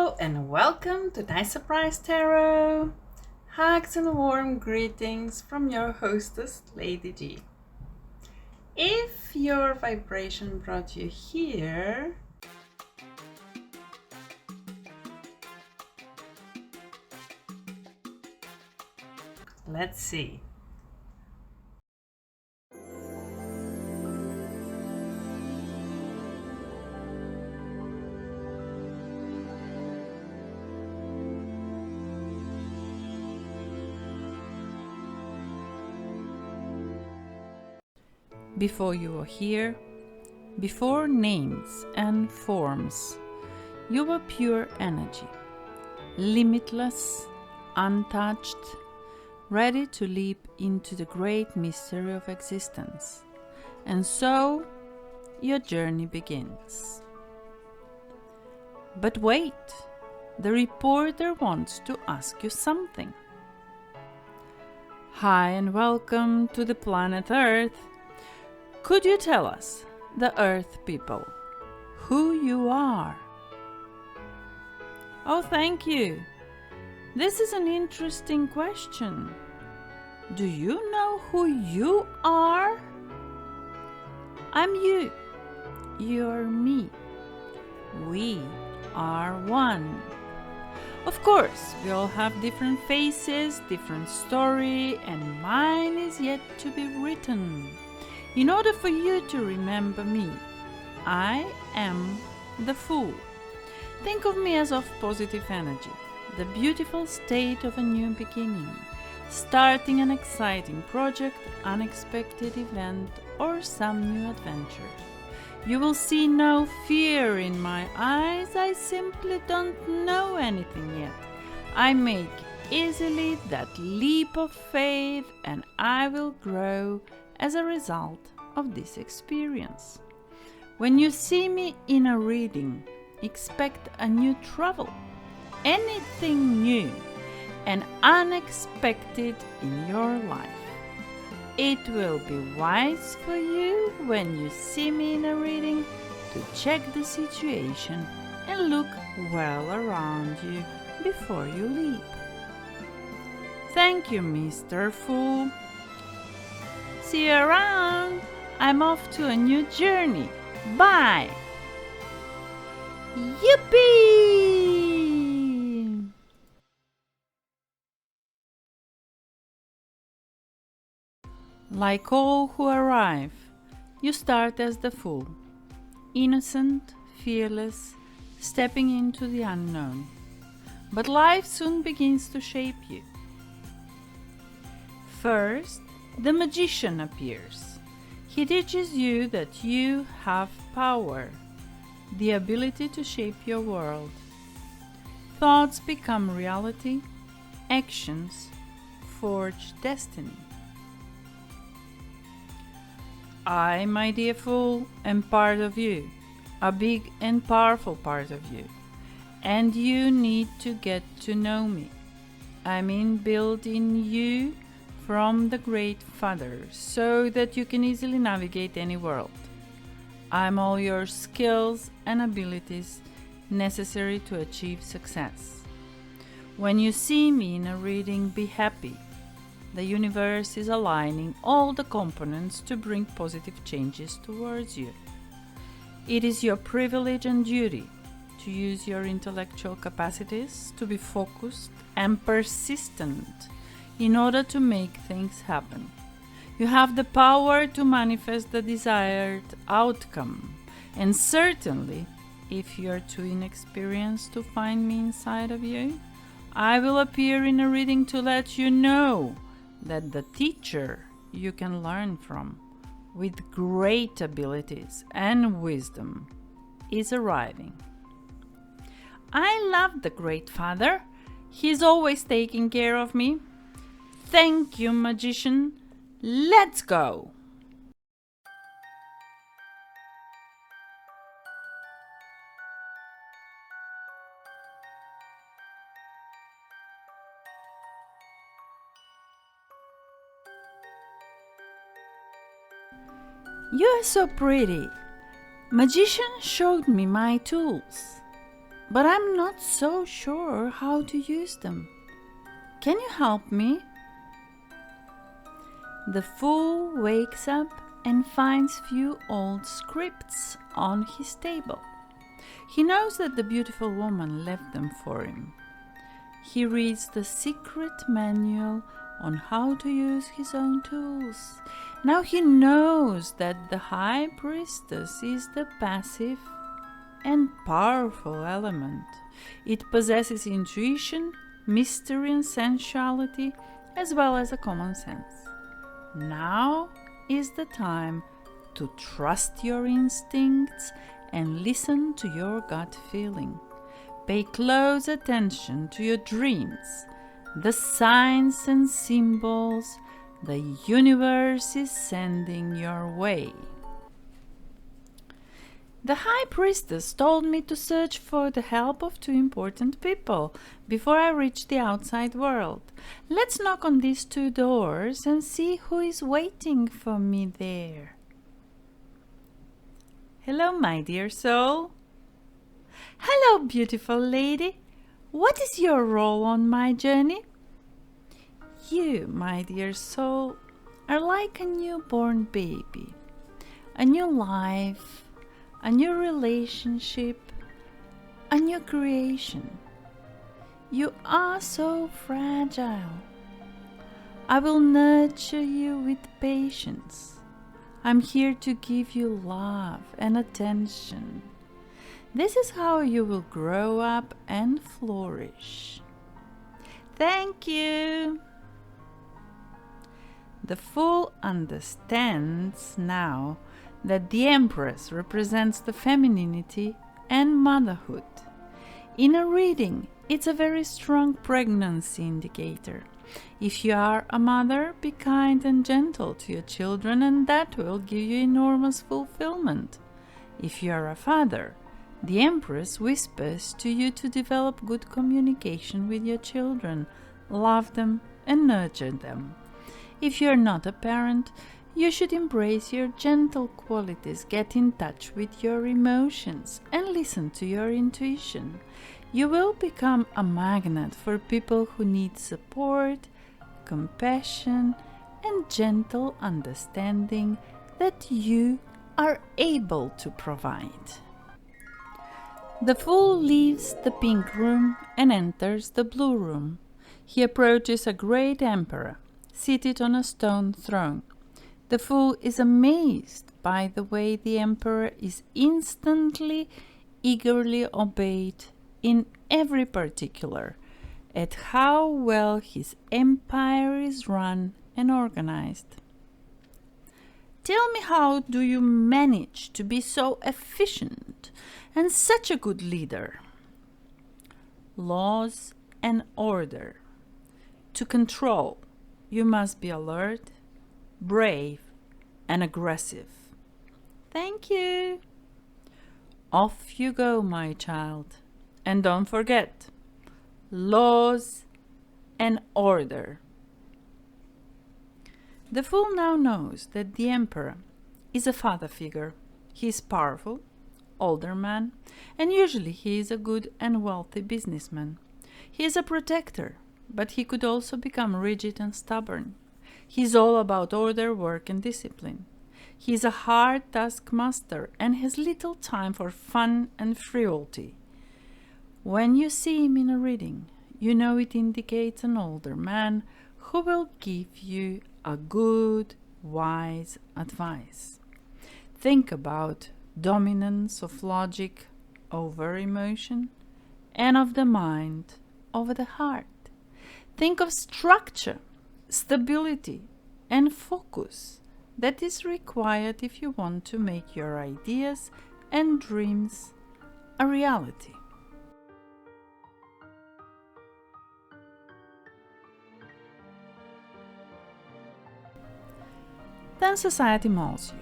Hello and welcome to Nice Surprise Tarot. Hugs and warm greetings from your hostess, Lady G. If your vibration brought you here, let's see. Before you were here, before names and forms, you were pure energy, limitless, untouched, ready to leap into the great mystery of existence. And so, your journey begins. But wait, the reporter wants to ask you something. Hi and welcome to the planet Earth. Could you tell us, the Earth people, who you are? Oh, thank you. This is an interesting question. Do you know who you are? I'm you. You're me. We are one. Of course, we all have different faces, different story, and mine is yet to be written. In order for you to remember me, I am the Fool. Think of me as of positive energy, the beautiful state of a new beginning, starting an exciting project, unexpected event, or some new adventure. You will see no fear in my eyes, I simply don't know anything yet. I make easily that leap of faith and I will grow as a result of this experience. When you see me in a reading, expect a new travel, anything new and unexpected in your life. It will be wise for you when you see me in a reading to check the situation and look well around you before you leap. Thank you, Mr. Fool. See you around. I'm off to a new journey. Bye. Yippee! Like all who arrive, you start as the Fool, innocent, fearless, stepping into the unknown. But life soon begins to shape you. First, the Magician appears. He teaches you that you have power, the ability to shape your world. Thoughts become reality, actions forge destiny. I, my dear Fool, am part of you, a big and powerful part of you, and you need to get to know me. I mean, build in you from the Great Father, so that you can easily navigate any world. I'm all your skills and abilities necessary to achieve success. When you see me in a reading, be happy. The universe is aligning all the components to bring positive changes towards you. It is your privilege and duty to use your intellectual capacities to be focused and persistent in order to make things happen. You have the power to manifest the desired outcome, and certainly, if you are too inexperienced to find me inside of you, I will appear in a reading to let you know that the teacher you can learn from, with great abilities and wisdom, is arriving. I love the Great Father. He's always taking care of me. Thank you, Magician. Let's go! You are so pretty. Magician showed me my tools. but I'm not so sure how to use them. Can you help me? The fool wakes up and finds few old scripts on his table. He knows that the beautiful woman left them for him. He reads the secret manual on how to use his own tools. Now he knows that the high priestess is the passive and powerful element. It possesses intuition, mystery and sensuality, as well as a common sense. Now is the time to trust your instincts and listen to your gut feeling. Pay close attention to your dreams, the signs and symbols the universe is sending your way. The high priestess told me to search for the help of two important people before I reach the outside world. Let's knock on these two doors and see who is waiting for me there. Hello, my dear soul. Hello, beautiful lady. What is your role on my journey? You, my dear soul, are like a newborn baby, a new life, a new relationship, a new creation. You are so fragile. I will nurture you with patience. I'm here to give you love and attention. This is how you will grow up and flourish. Thank you. The fool understands now that the Empress represents the femininity and motherhood. In a reading, it's a very strong pregnancy indicator. If you are a mother, be kind and gentle to your children, and that will give you enormous fulfillment. If you are a father, the Empress whispers to you to develop good communication with your children, love them and nurture them. If you are not a parent, you should embrace your gentle qualities, get in touch with your emotions, and listen to your intuition. You will become a magnet for people who need support, compassion, and gentle understanding that you are able to provide. The fool leaves the pink room and enters the blue room. He approaches a great emperor, seated on a stone throne. The fool is amazed by the way the emperor is instantly, eagerly obeyed in every particular, at how well his empire is run and organized. Tell me, how do you manage to be so efficient and such a good leader? Laws and order. To control, you must be alert, brave, and aggressive. Thank you. Off you go, my child. And don't forget, laws and order. The fool now knows that the emperor is a father figure. He is powerful, older man, and usually he is a good and wealthy businessman. He is a protector, but he could also become rigid and stubborn. He is all about order, work, and discipline. He is a hard taskmaster and has little time for fun and frivolity. When you see him in a reading, you know it indicates an older man who will give you a good, wise advice. Think about dominance of logic over emotion and of the mind over the heart. Think of structure, stability, and focus that is required if you want to make your ideas and dreams a reality. Then society molds you.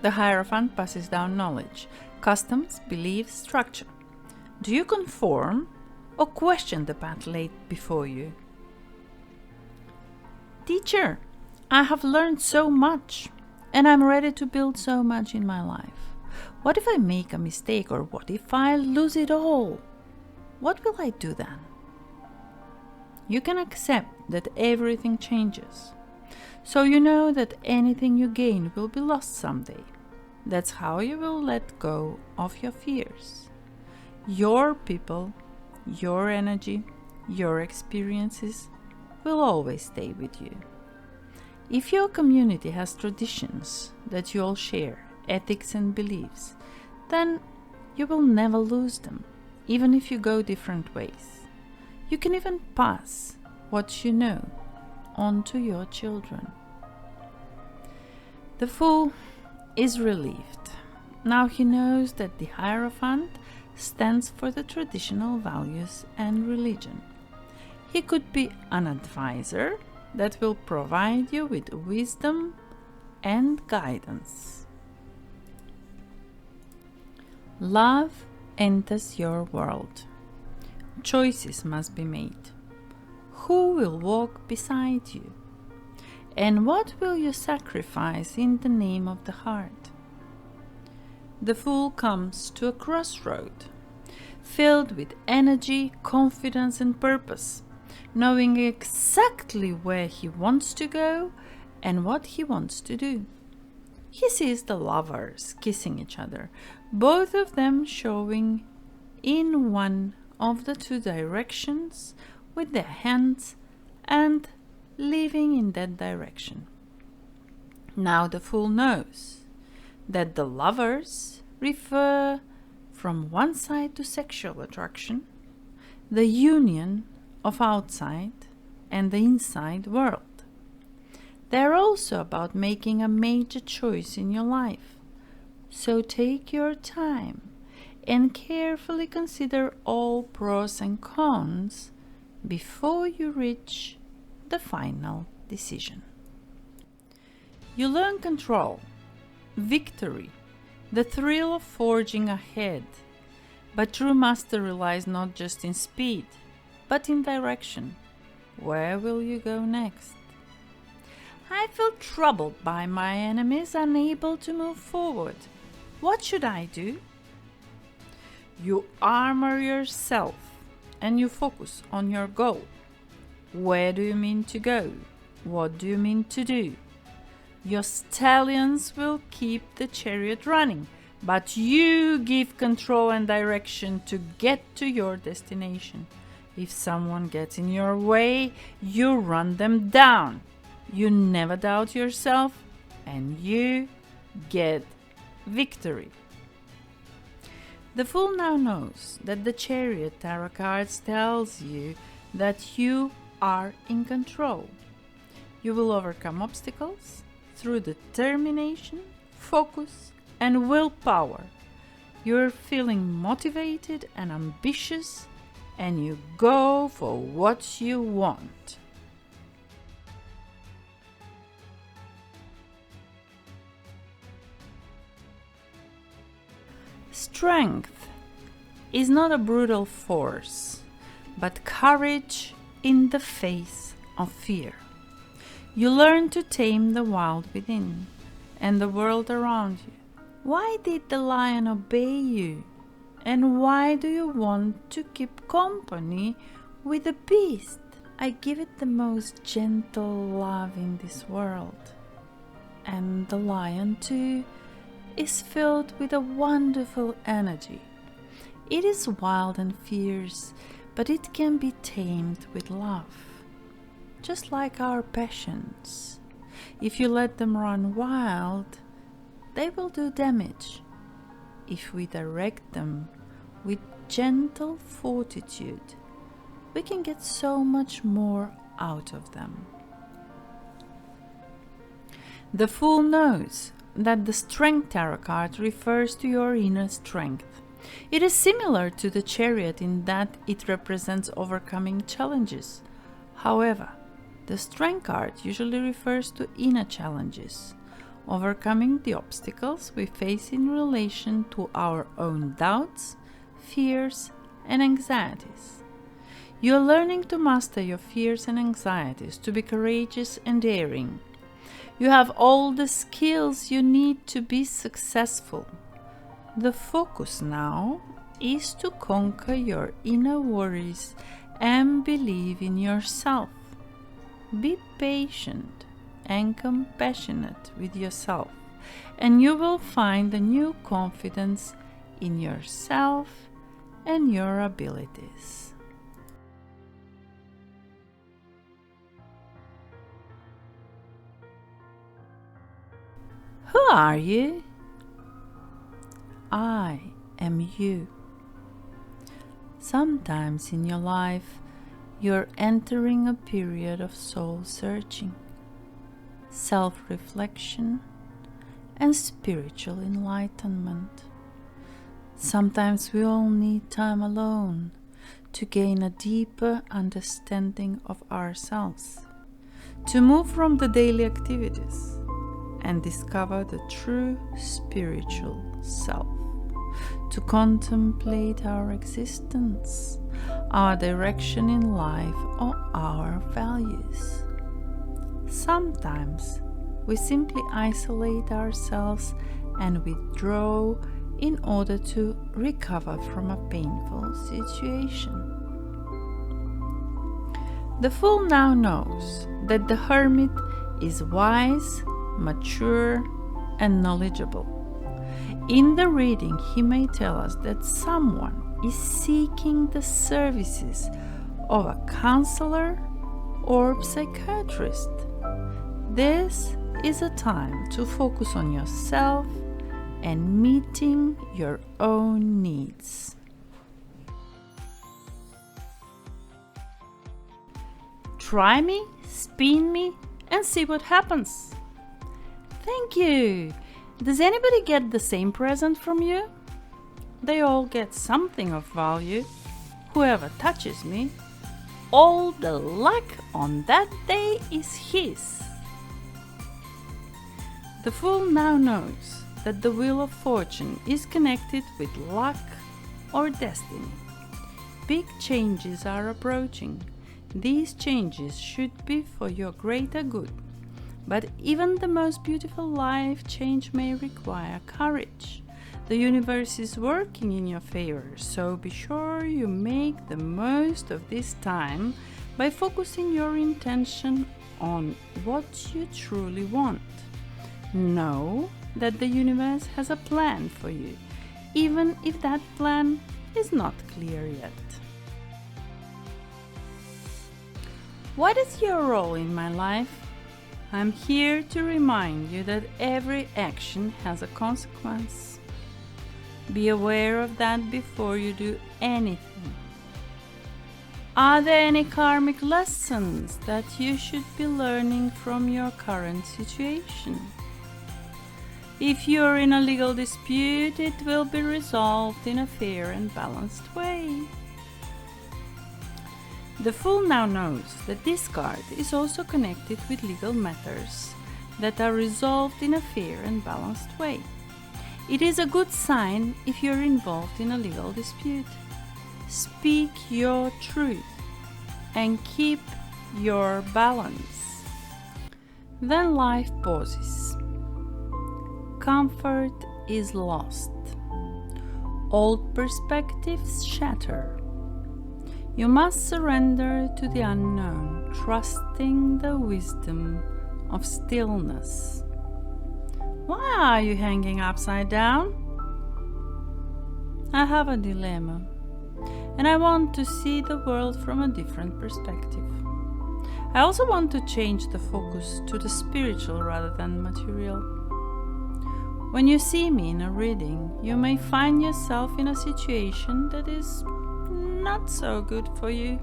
The Hierophant passes down knowledge, customs, beliefs, structure. Do you conform or question the path laid before you? Teacher, I have learned so much, and I'm ready to build so much in my life. What if I make a mistake, or what if I lose it all? What will I do then? You can accept that everything changes. So you know that anything you gain will be lost someday. That's how you will let go of your fears. Your people, your energy, your experiences will always stay with you. If your community has traditions that you all share, ethics and beliefs, then you will never lose them, even if you go different ways. You can even pass what you know on to your children. The Fool is relieved. Now he knows that the Hierophant stands for the traditional values and religion. He could be an advisor that will provide you with wisdom and guidance. Love enters your world. Choices must be made. Who will walk beside you? And what will you sacrifice in the name of the heart? The Fool comes to a crossroad, filled with energy, confidence and purpose, knowing exactly where he wants to go and what he wants to do. He sees the lovers kissing each other, both of them showing in one of the two directions with their hands and living in that direction. Now the Fool knows that the lovers refer from one side to sexual attraction, the union of outside and the inside world. They're also about making a major choice in your life. So take your time and carefully consider all pros and cons before you reach the final decision. You learn control, victory, the thrill of forging ahead. But true mastery lies not just in speed, but in direction. Where will you go next? I feel troubled by my enemies, unable to move forward. What should I do? You armor yourself and you focus on your goal. Where do you mean to go? What do you mean to do? Your stallions will keep the chariot running, but you give control and direction to get to your destination. If someone gets in your way, you run them down. You never doubt yourself, and you get victory. The Fool now knows that the Chariot tarot cards tells you that you are in control. You will overcome obstacles through determination, focus, and willpower. You're feeling motivated and ambitious, and you go for what you want. Strength is not a brutal force, but courage in the face of fear. You learn to tame the wild within and the world around you. Why did the lion obey you? And why do you want to keep company with the beast? I give it the most gentle love in this world. And the lion too is filled with a wonderful energy. It is wild and fierce, but it can be tamed with love. Just like our passions. If you let them run wild, they will do damage. If we direct them with gentle fortitude, we can get so much more out of them. The Fool knows that the Strength Tarot card refers to your inner strength. It is similar to the Chariot in that it represents overcoming challenges. However, the Strength card usually refers to inner challenges, overcoming the obstacles we face in relation to our own doubts, fears, and anxieties. You are learning to master your fears and anxieties, to be courageous and daring. You have all the skills you need to be successful. The focus now is to conquer your inner worries and believe in yourself. Be patient and compassionate with yourself, and you will find a new confidence in yourself and your abilities. Who are you? I am you. Sometimes in your life, you're entering a period of soul searching, self-reflection, and spiritual enlightenment. Sometimes we all need time alone to gain a deeper understanding of ourselves, to move from the daily activities and discover the true spiritual self, to contemplate our existence, our direction in life, or our values. Sometimes we simply isolate ourselves and withdraw in order to recover from a painful situation. The fool now knows that the hermit is wise, mature, and knowledgeable. In the reading, he may tell us that someone is seeking the services of a counselor or psychiatrist. This is a time to focus on yourself and meeting your own needs. Try me, spin me, and see what happens. Thank you! Does anybody get the same present from you? They all get something of value. Whoever touches me, all the luck on that day is his. The fool now knows that the wheel of fortune is connected with luck or destiny. Big changes are approaching. These changes should be for your greater good. But even the most beautiful life change may require courage. The universe is working in your favor, so be sure you make the most of this time by focusing your intention on what you truly want. Know that the universe has a plan for you, even if that plan is not clear yet. What is your role in my life? I'm here to remind you that every action has a consequence. Be aware of that before you do anything. Are there any karmic lessons that you should be learning from your current situation? If you're in a legal dispute, it will be resolved in a fair and balanced way. The fool now knows that this card is also connected with legal matters that are resolved in a fair and balanced way. It is a good sign if you're involved in a legal dispute. Speak your truth and keep your balance. Then life pauses. Comfort is lost. Old perspectives shatter. You must surrender to the unknown, trusting the wisdom of stillness. Why are you hanging upside down? I have a dilemma, and I want to see the world from a different perspective. I also want to change the focus to the spiritual rather than material. When you see me in a reading, you may find yourself in a situation that is not so good for you.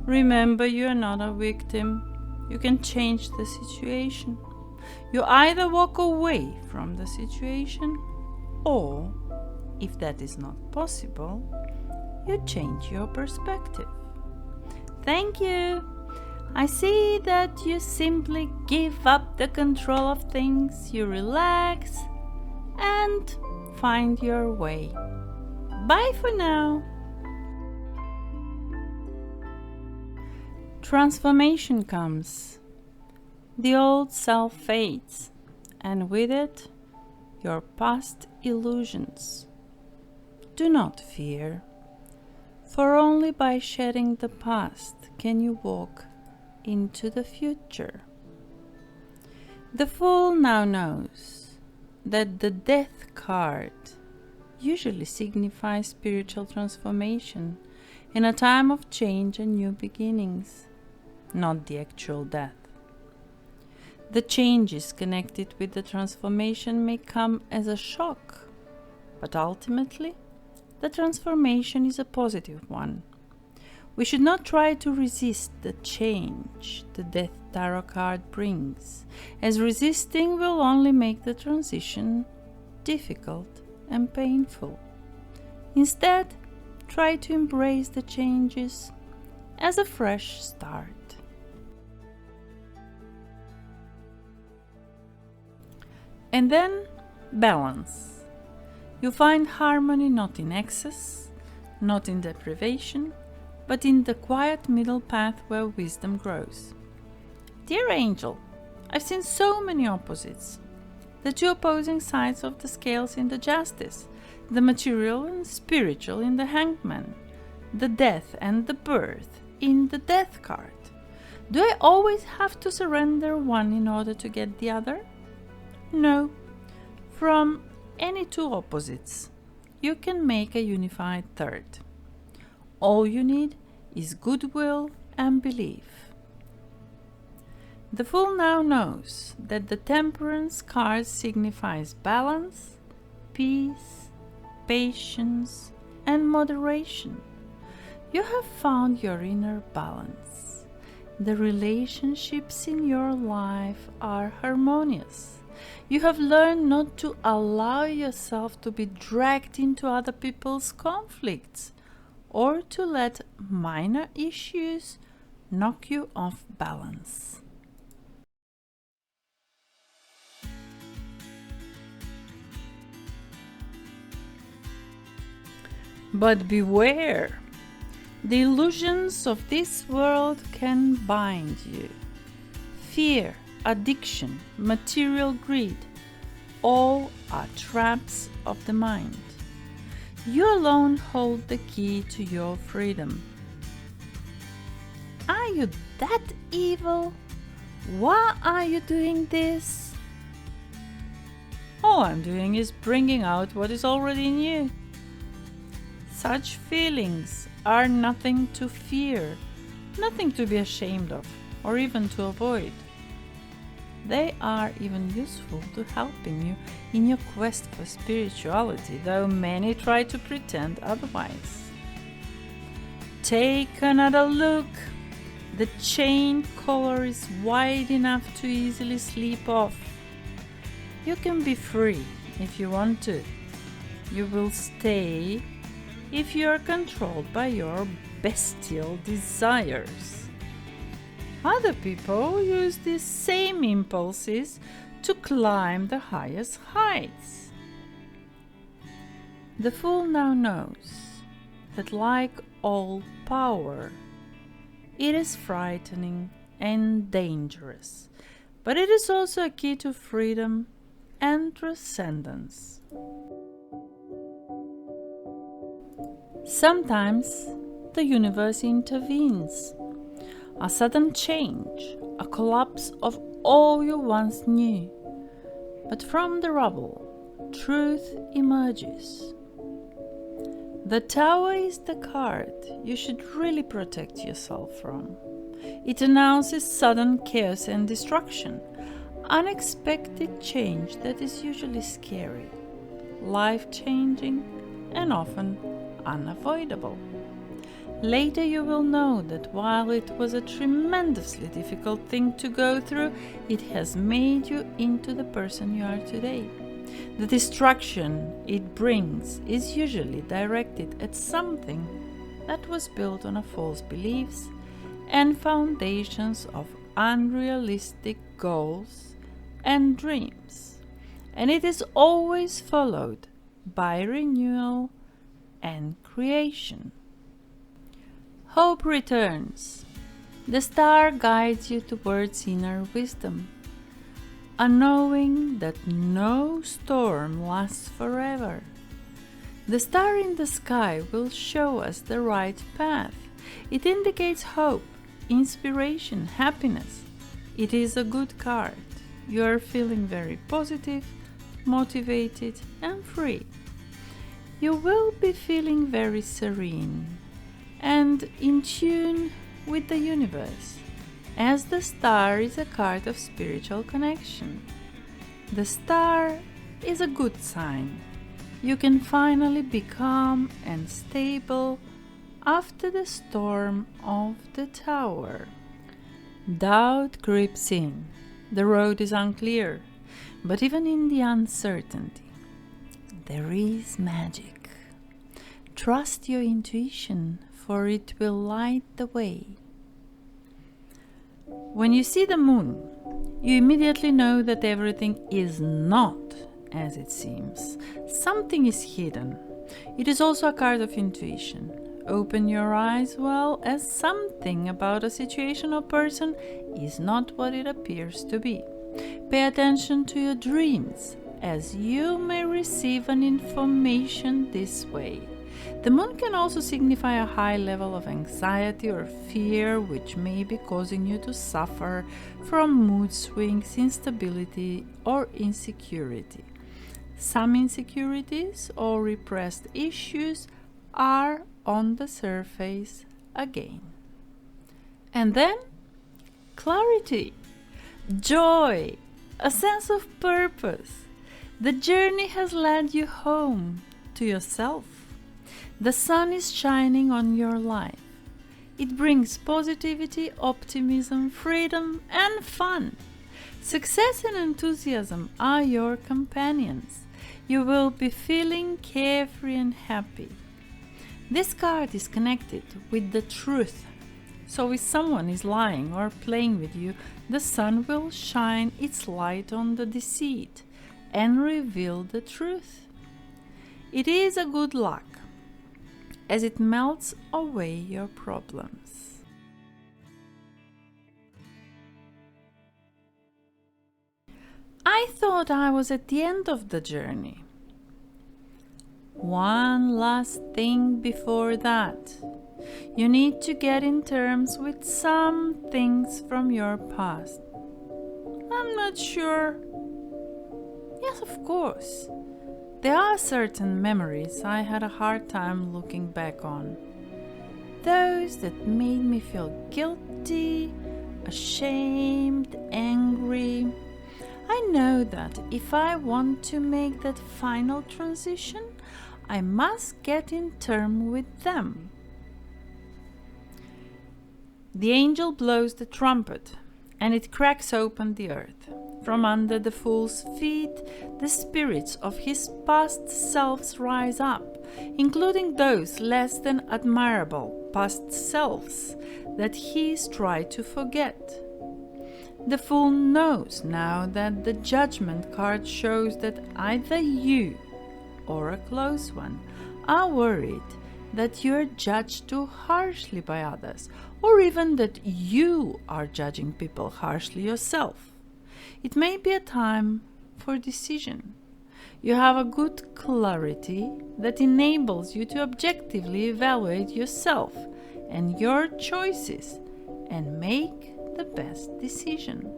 Remember, you are not a victim. You can change the situation. You either walk away from the situation, or, if that is not possible, you change your perspective. Thank you. I see that you simply give up the control of things, you relax, and find your way. Bye for now. Transformation comes. The old self fades, and with it, your past illusions. Do not fear, for only by shedding the past can you walk into the future. The fool now knows that the death card usually signifies spiritual transformation in a time of change and new beginnings, not the actual death. The changes connected with the transformation may come as a shock, but ultimately, the transformation is a positive one. We should not try to resist the change the Death Tarot card brings, as resisting will only make the transition difficult and painful. Instead, try to embrace the changes as a fresh start. And then, balance. You find harmony not in excess, not in deprivation, but in the quiet middle path where wisdom grows. Dear angel, I've seen so many opposites. The two opposing sides of the scales in the justice, the material and spiritual in the hangman, the death and the birth in the death card. Do I always have to surrender one in order to get the other? No. From any two opposites, you can make a unified third. All you need is goodwill and belief. The fool now knows that the temperance card signifies balance, peace, patience, and moderation. You have found your inner balance. The relationships in your life are harmonious. You have learned not to allow yourself to be dragged into other people's conflicts or to let minor issues knock you off balance. But beware! The illusions of this world can bind you. Fear, addiction, material greed, all are traps of the mind. You alone hold the key to your freedom. Are you that evil? Why are you doing this? All I'm doing is bringing out what is already in you. Such feelings are nothing to fear, nothing to be ashamed of, or even to avoid. They are even useful to helping you in your quest for spirituality, though many try to pretend otherwise. Take another look. The chain collar is wide enough to easily slip off. You can be free if you want to. You will stay if you are controlled by your bestial desires. Other people use these same impulses to climb the highest heights. The fool now knows that, like all power, it is frightening and dangerous, but it is also a key to freedom and transcendence. Sometimes the universe intervenes. A sudden change, a collapse of all you once knew. But from the rubble, truth emerges. The Tower is the card you should really protect yourself from. It announces sudden chaos and destruction, unexpected change that is usually scary, life-changing, and often unavoidable. Later you will know that while it was a tremendously difficult thing to go through, it has made you into the person you are today. The destruction it brings is usually directed at something that was built on false beliefs and foundations of unrealistic goals and dreams, and it is always followed by renewal and creation. Hope returns. The star guides you towards inner wisdom, a knowing that no storm lasts forever. The star in the sky will show us the right path. It indicates hope, inspiration, happiness. It is a good card. You are feeling very positive, motivated, and free. You will be feeling very serene and in tune with the universe, as the star is a card of spiritual connection. The star is a good sign. You can finally be calm and stable after the storm of the tower. Doubt creeps in. The road is unclear, but even in the uncertainty, there is magic. Trust your intuition, for it will light the way. When you see the moon, you immediately know that everything is not as it seems. Something is hidden. It is also a card of intuition. Open your eyes well, as something about a situation or person is not what it appears to be. Pay attention to your dreams, as you may receive an information this way. The moon can also signify a high level of anxiety or fear, which may be causing you to suffer from mood swings, instability, or insecurity. Some insecurities or repressed issues are on the surface again. And then, clarity, joy, a sense of purpose. The journey has led you home to yourself. The sun is shining on your life. It brings positivity, optimism, freedom, and fun. Success and enthusiasm are your companions. You will be feeling carefree and happy. This card is connected with the truth. So if someone is lying or playing with you, the sun will shine its light on the deceit and reveal the truth. It is a good luck, as it melts away your problems. I thought I was at the end of the journey. One last thing before that. You need to get in terms with some things from your past. I'm not sure. Yes, of course. There are certain memories I had a hard time looking back on. Those that made me feel guilty, ashamed, angry. I know that if I want to make that final transition, I must get in terms with them. The angel blows the trumpet, and it cracks open the earth. From under the fool's feet, the spirits of his past selves rise up, including those less than admirable past selves that he's tried to forget. The fool knows now that the judgment card shows that either you or a close one are worried that you're judged too harshly by others, or even that you are judging people harshly yourself. It may be a time for decision. You have a good clarity that enables you to objectively evaluate yourself and your choices and make the best decision.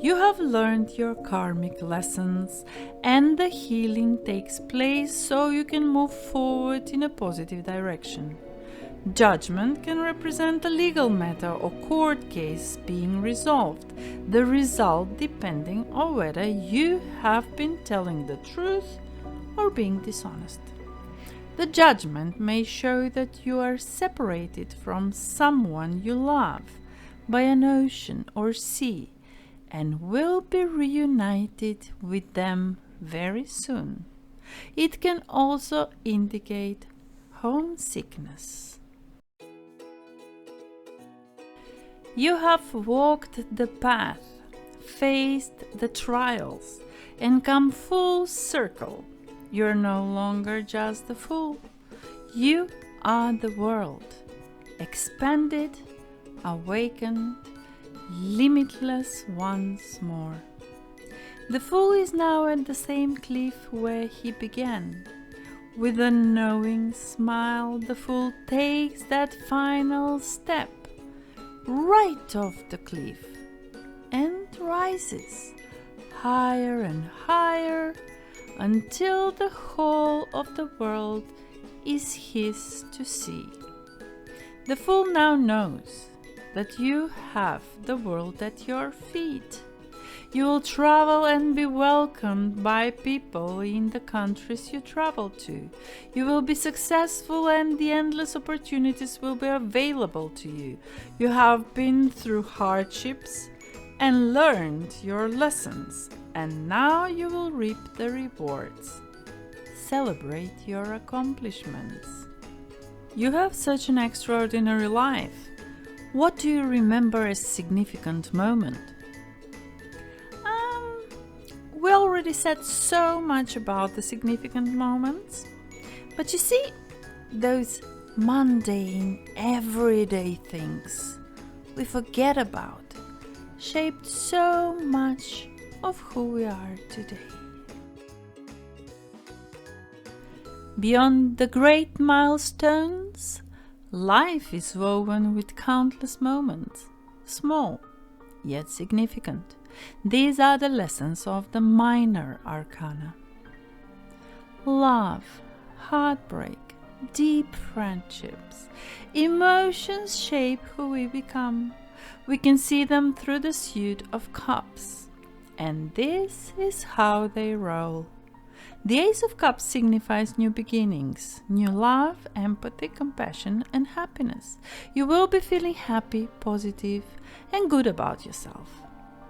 You have learned your karmic lessons, and the healing takes place so you can move forward in a positive direction. Judgment can represent a legal matter or court case being resolved, the result depending on whether you have been telling the truth or being dishonest. The judgment may show that you are separated from someone you love by an ocean or sea, and will be reunited with them very soon. It can also indicate homesickness. You have walked the path, faced the trials, and come full circle. You're no longer just the fool. You are the world, expanded, awakened, limitless once more. The fool is now at the same cliff where he began. With a knowing smile, the fool takes that final step right off the cliff and rises higher and higher until the whole of the world is his to see. The fool now knows that you have the world at your feet. You will travel and be welcomed by people in the countries you travel to. You will be successful and the endless opportunities will be available to you. You have been through hardships and learned your lessons, and now you will reap the rewards. Celebrate your accomplishments. You have such an extraordinary life. What do you remember as a significant moment? We already said so much about the significant moments, but you see, those mundane, everyday things we forget about shaped so much of who we are today. Beyond the great milestones, life is woven with countless moments, small yet significant. These are the lessons of the minor arcana. Love, heartbreak, deep friendships, emotions shape who we become. We can see them through the suit of cups, and this is how they roll. The Ace of Cups signifies new beginnings, new love, empathy, compassion, and happiness. You will be feeling happy, positive, and good about yourself.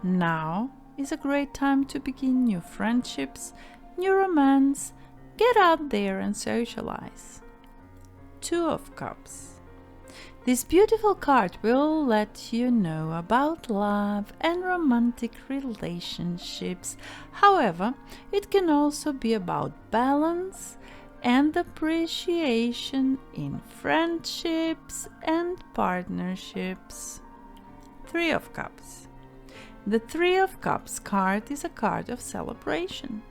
Now is a great time to begin new friendships, new romance, get out there and socialize. Two of Cups. This beautiful card will let you know about love and romantic relationships. However, it can also be about balance and appreciation in friendships and partnerships. Three of Cups. The Three of Cups card is a card of celebration.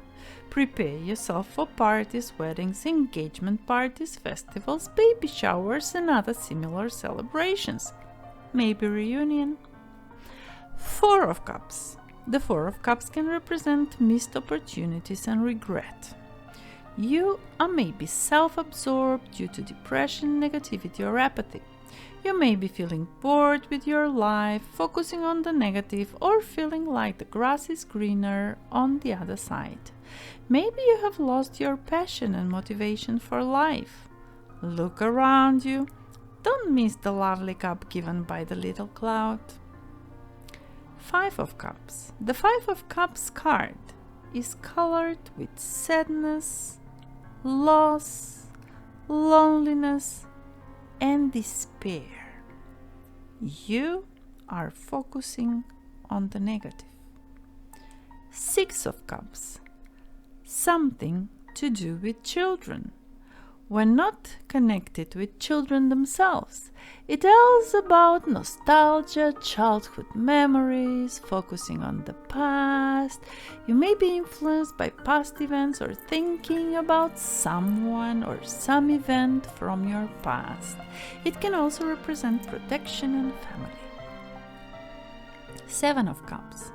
Prepare yourself for parties, weddings, engagement parties, festivals, baby showers, and other similar celebrations. Maybe reunion. Four of Cups. The Four of Cups can represent missed opportunities and regret. You are maybe self-absorbed due to depression, negativity, or apathy. You may be feeling bored with your life, focusing on the negative, or feeling like the grass is greener on the other side. Maybe you have lost your passion and motivation for life. Look around you. Don't miss the lovely cup given by the little cloud. Five of Cups. The Five of Cups card is colored with sadness, loss, loneliness, and despair. You are focusing on the negative. Six of Cups. Something to do with children. When not connected with children themselves, it tells about nostalgia, childhood memories, focusing on the past. You may be influenced by past events or thinking about someone or some event from your past. It can also represent protection and family. Seven of Cups.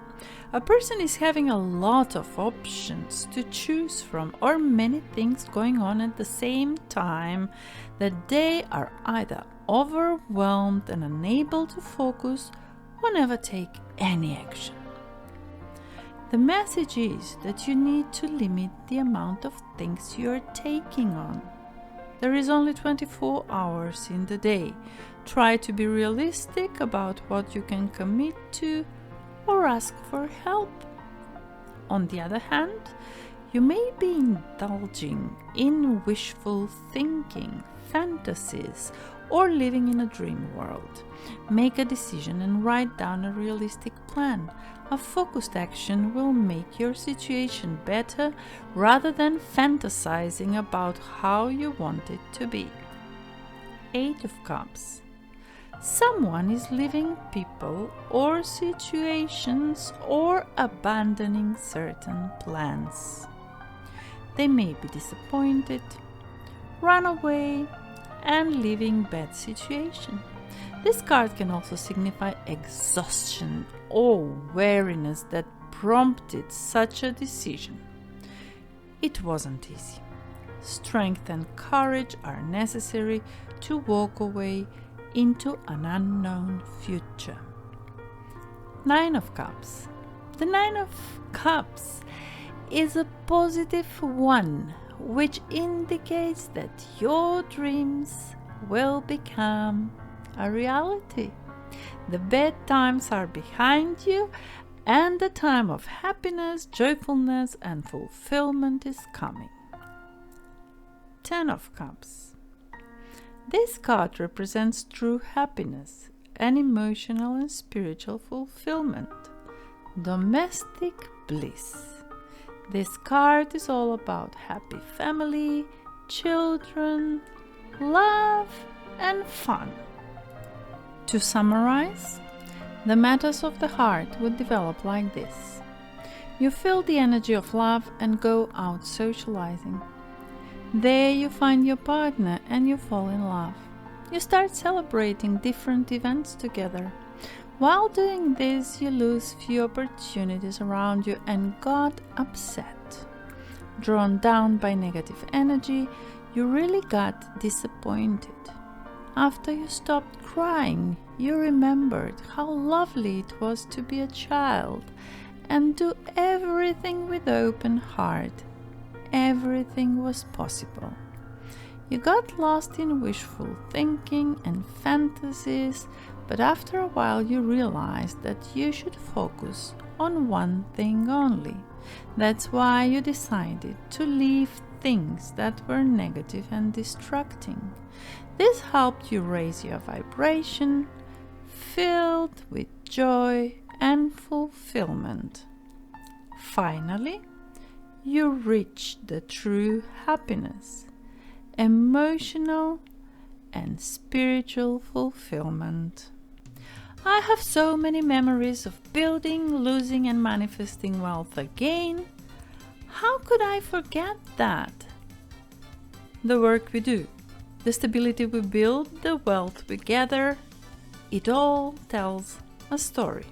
A person is having a lot of options to choose from or many things going on at the same time that they are either overwhelmed and unable to focus or never take any action. The message is that you need to limit the amount of things you are taking on. There is only 24 hours in the day. Try to be realistic about what you can commit to or ask for help. On the other hand, you may be indulging in wishful thinking, fantasies, or living in a dream world. Make a decision and write down a realistic plan. A focused action will make your situation better rather than fantasizing about how you want it to be. Eight of Cups. Someone is leaving people or situations or abandoning certain plans. They may be disappointed, run away, and leaving bad situation. This card can also signify exhaustion or weariness that prompted such a decision. It wasn't easy. Strength and courage are necessary to walk away into an unknown future. Nine of Cups. The Nine of Cups is a positive one, which indicates that your dreams will become a reality. The bad times are behind you, and the time of happiness, joyfulness, and fulfillment is coming. Ten of Cups. This card represents true happiness and emotional and spiritual fulfillment. Domestic bliss. This card is all about happy family, children, love, and fun. To summarize, the matters of the heart would develop like this. You feel the energy of love and go out socializing. There you find your partner and you fall in love. You start celebrating different events together. While doing this, you lose few opportunities around you and got upset. Drawn down by negative energy, you really got disappointed. After you stopped crying, you remembered how lovely it was to be a child and do everything with open heart. Everything was possible. You got lost in wishful thinking and fantasies, but after a while you realized that you should focus on one thing only. That's why you decided to leave things that were negative and distracting. This helped you raise your vibration, filled with joy and fulfillment. Finally, you reached the true happiness, emotional and spiritual fulfillment. I have so many memories of building, losing and manifesting wealth again. How could I forget that? The work we do, the stability we build, the wealth we gather, it all tells a story.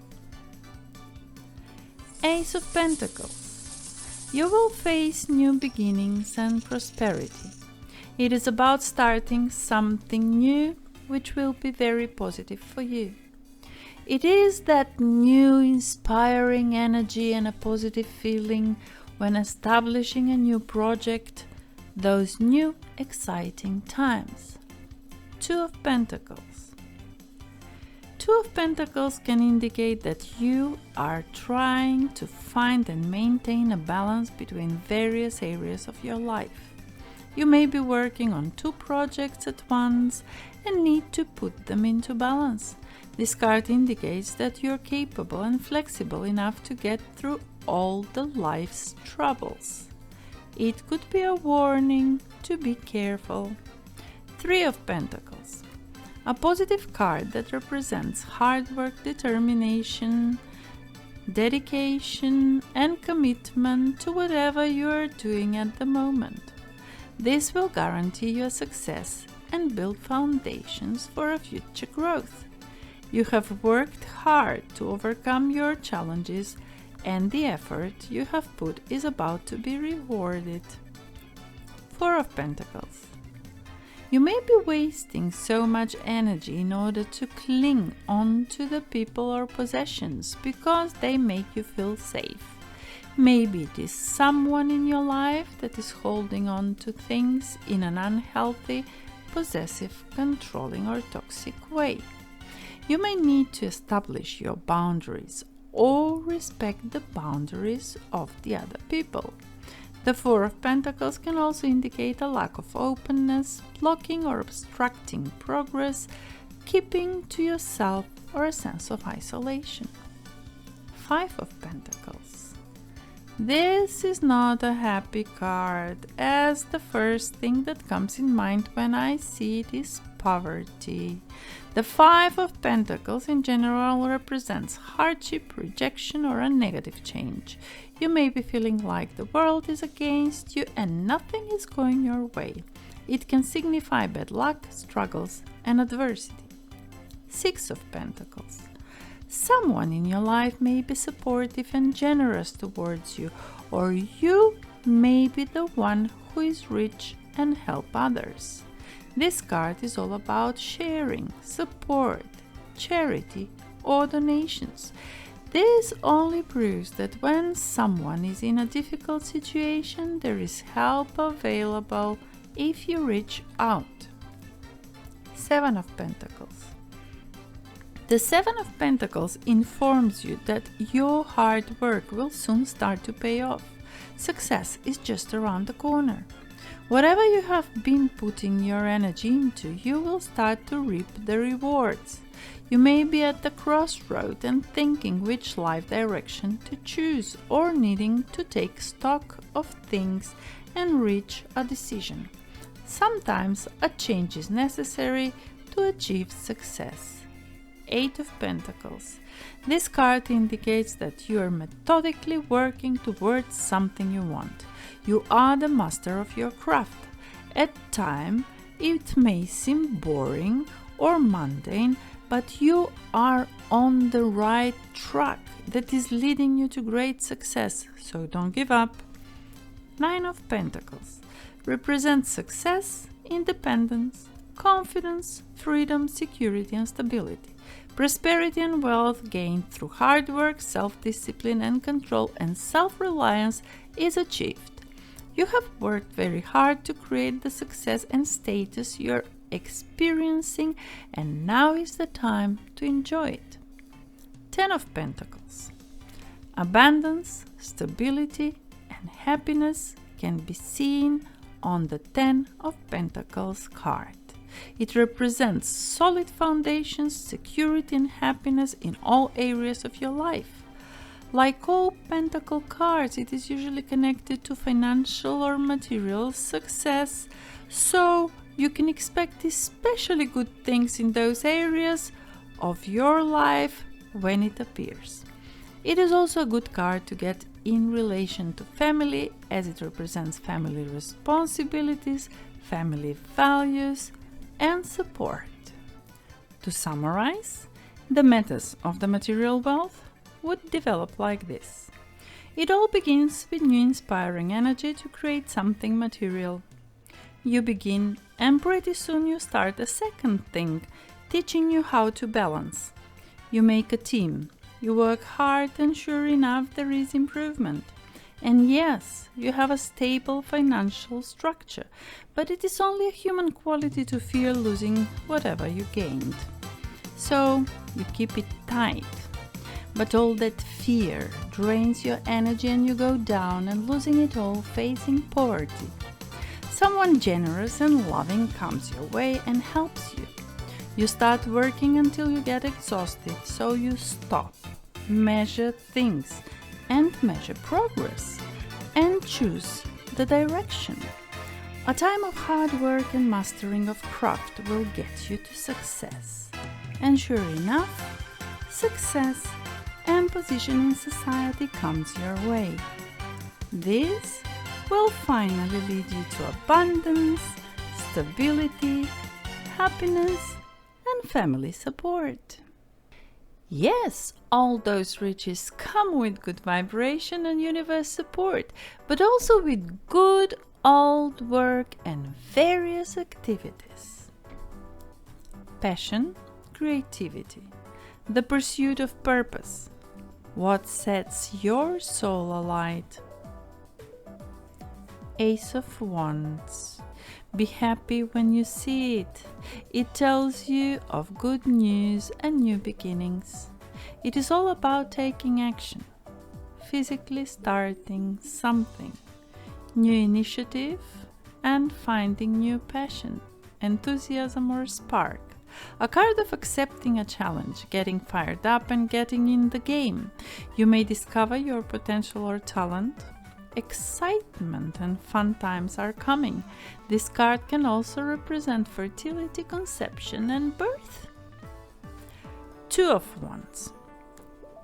Ace of Pentacles. You will face new beginnings and prosperity. It is about starting something new, which will be very positive for you. It is that new inspiring energy and a positive feeling when establishing a new project, those new exciting times. Two of Pentacles. Two of Pentacles can indicate that you are trying to find and maintain a balance between various areas of your life. You may be working on two projects at once and need to put them into balance. This card indicates that you're capable and flexible enough to get through all the life's troubles. It could be a warning to be careful. Three of Pentacles. A positive card that represents hard work, determination, dedication, and commitment to whatever you are doing at the moment. This will guarantee your success and build foundations for a future growth. You have worked hard to overcome your challenges, and the effort you have put is about to be rewarded. Four of Pentacles. You may be wasting so much energy in order to cling on to the people or possessions because they make you feel safe. Maybe it is someone in your life that is holding on to things in an unhealthy, possessive, controlling or toxic way. You may need to establish your boundaries or respect the boundaries of the other people. The Four of Pentacles can also indicate a lack of openness, blocking or obstructing progress, keeping to yourself, or a sense of isolation. Five of Pentacles. This is not a happy card, as the first thing that comes in mind when I see it is poverty. The Five of Pentacles in general represents hardship, rejection, or a negative change. You may be feeling like the world is against you and nothing is going your way. It can signify bad luck, struggles, and adversity. 6 of Pentacles. Someone in your life may be supportive and generous towards you, or you may be the one who is rich and help others. This card is all about sharing, support, charity, or donations. This only proves that when someone is in a difficult situation, there is help available if you reach out. 7 of Pentacles. The 7 of Pentacles informs you that your hard work will soon start to pay off. Success is just around the corner. Whatever you have been putting your energy into, you will start to reap the rewards. You may be at the crossroad and thinking which life direction to choose, or needing to take stock of things and reach a decision. Sometimes a change is necessary to achieve success. 8 of Pentacles. This card indicates that you are methodically working towards something you want. You are the master of your craft. At times, it may seem boring or mundane, but you are on the right track that is leading you to great success, so don't give up. 9 of Pentacles represents success, independence, confidence, freedom, security, and stability. Prosperity and wealth gained through hard work, self-discipline and control, and self-reliance is achieved. You have worked very hard to create the success and status you're experiencing, and now is the time to enjoy it. 10 of Pentacles. Abundance, stability, and happiness can be seen on the 10 of Pentacles card. It represents solid foundations, security, and happiness in all areas of your life. Like all Pentacle cards, it is usually connected to financial or material success, so you can expect especially good things in those areas of your life when it appears. It is also a good card to get in relation to family, as it represents family responsibilities, family values, and support. To summarize, the matters of the material wealth would develop like this. It all begins with new inspiring energy to create something material. You begin, and pretty soon you start a second thing, teaching you how to balance. You make a team. You work hard, and sure enough there is improvement. And yes, you have a stable financial structure, but it is only a human quality to fear losing whatever you gained. So you keep it tight. But all that fear drains your energy, and you go down and losing it all, facing poverty. Someone generous and loving comes your way and helps you. You start working until you get exhausted, so you stop, measure things, and measure progress, and choose the direction. A time of hard work and mastering of craft will get you to success. And sure enough, success and position in society comes your way. This will finally lead you to abundance, stability, happiness, and family support. Yes, all those riches come with good vibration and universe support, but also with good old work and various activities. Passion, creativity, the pursuit of purpose, what sets your soul alight. Ace of Wands. Be happy when you see it. It tells you of good news and new beginnings. It is all about taking action, physically starting something, new initiative, and finding new passion, enthusiasm, or spark. A card of accepting a challenge, getting fired up, and getting in the game. You may discover your potential or talent. Excitement and fun times are coming. This card can also represent fertility, conception, and birth. Two of Wands.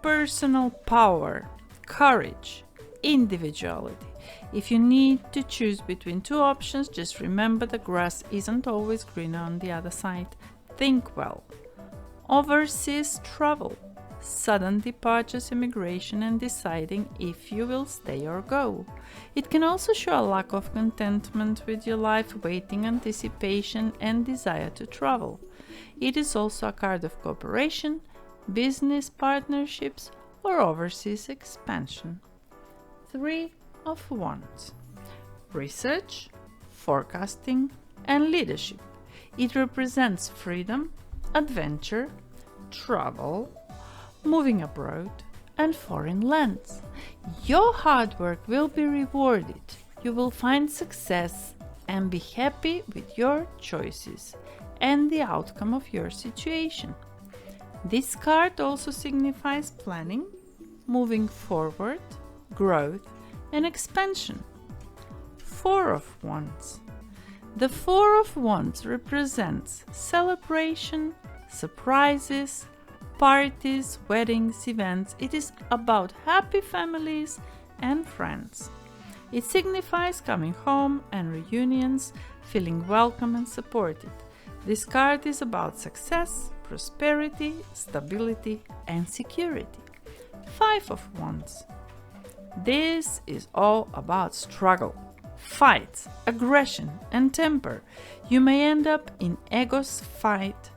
Personal power, courage, individuality. If you need to choose between two options, just remember the grass isn't always greener on the other side. Think well. Overseas travel, sudden departures, immigration, and deciding if you will stay or go. It can also show a lack of contentment with your life, waiting, anticipation, and desire to travel. It is also a card of cooperation, business partnerships, or overseas expansion. 3 of Wands. Research, forecasting, and leadership. It represents freedom, adventure, travel, moving abroad, and foreign lands. Your hard work will be rewarded. You will find success and be happy with your choices and the outcome of your situation. This card also signifies planning, moving forward, growth, and expansion. 4 of Wands. The 4 of Wands represents celebration, surprises, parties, weddings, events. It is about happy families and friends. It signifies coming home and reunions, feeling welcome and supported. This card is about success, prosperity, stability, and security. 5 of Wands. This is all about struggle, fights, aggression, and temper. You may end up in egos fight,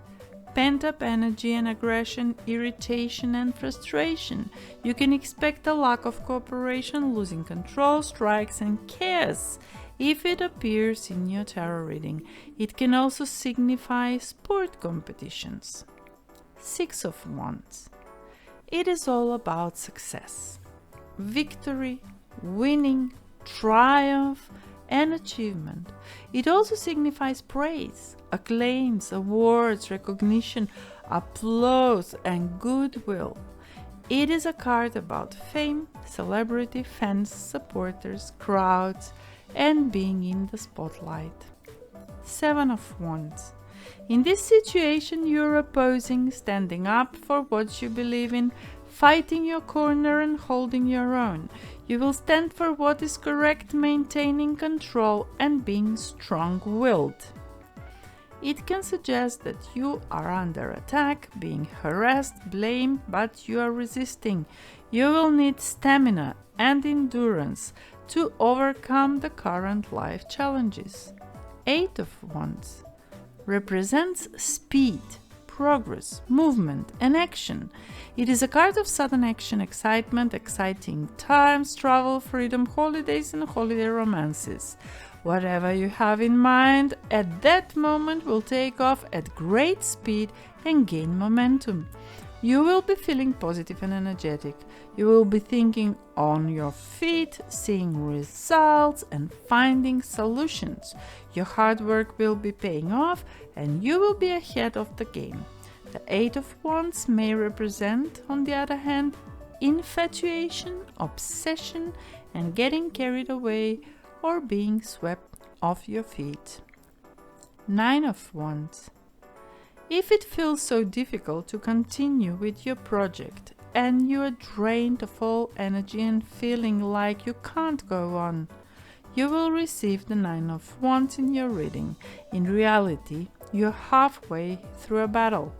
pent-up energy and aggression, irritation and frustration. You can expect a lack of cooperation, losing control, strikes, and chaos if it appears in your tarot reading. It can also signify sport competitions. 6 of Wands. It is all about success, victory, winning, triumph, and achievement. It also signifies praise, acclaims, awards, recognition, applause, and goodwill. It is a card about fame, celebrity, fans, supporters, crowds, and being in the spotlight. 7 of Wands. In this situation, you're opposing, standing up for what you believe in, fighting your corner and holding your own. You will stand for what is correct, maintaining control and being strong-willed. It can suggest that you are under attack, being harassed, blamed, but you are resisting. You will need stamina and endurance to overcome the current life challenges. 8 of Wands represents speed, progress, movement, and action. It is a card of sudden action, excitement, exciting times, travel, freedom, holidays, and holiday romances. Whatever you have in mind at that moment will take off at great speed and gain momentum. You will be feeling positive and energetic. You will be thinking on your feet, seeing results, and finding solutions. Your hard work will be paying off, and you will be ahead of the game. The 8 of Wands may represent, on the other hand, infatuation, obsession, and getting carried away or being swept off your feet. 9 of Wands. If it feels so difficult to continue with your project and you are drained of all energy and feeling like you can't go on, you will receive the 9 of Wands in your reading. In reality, you're halfway through a battle.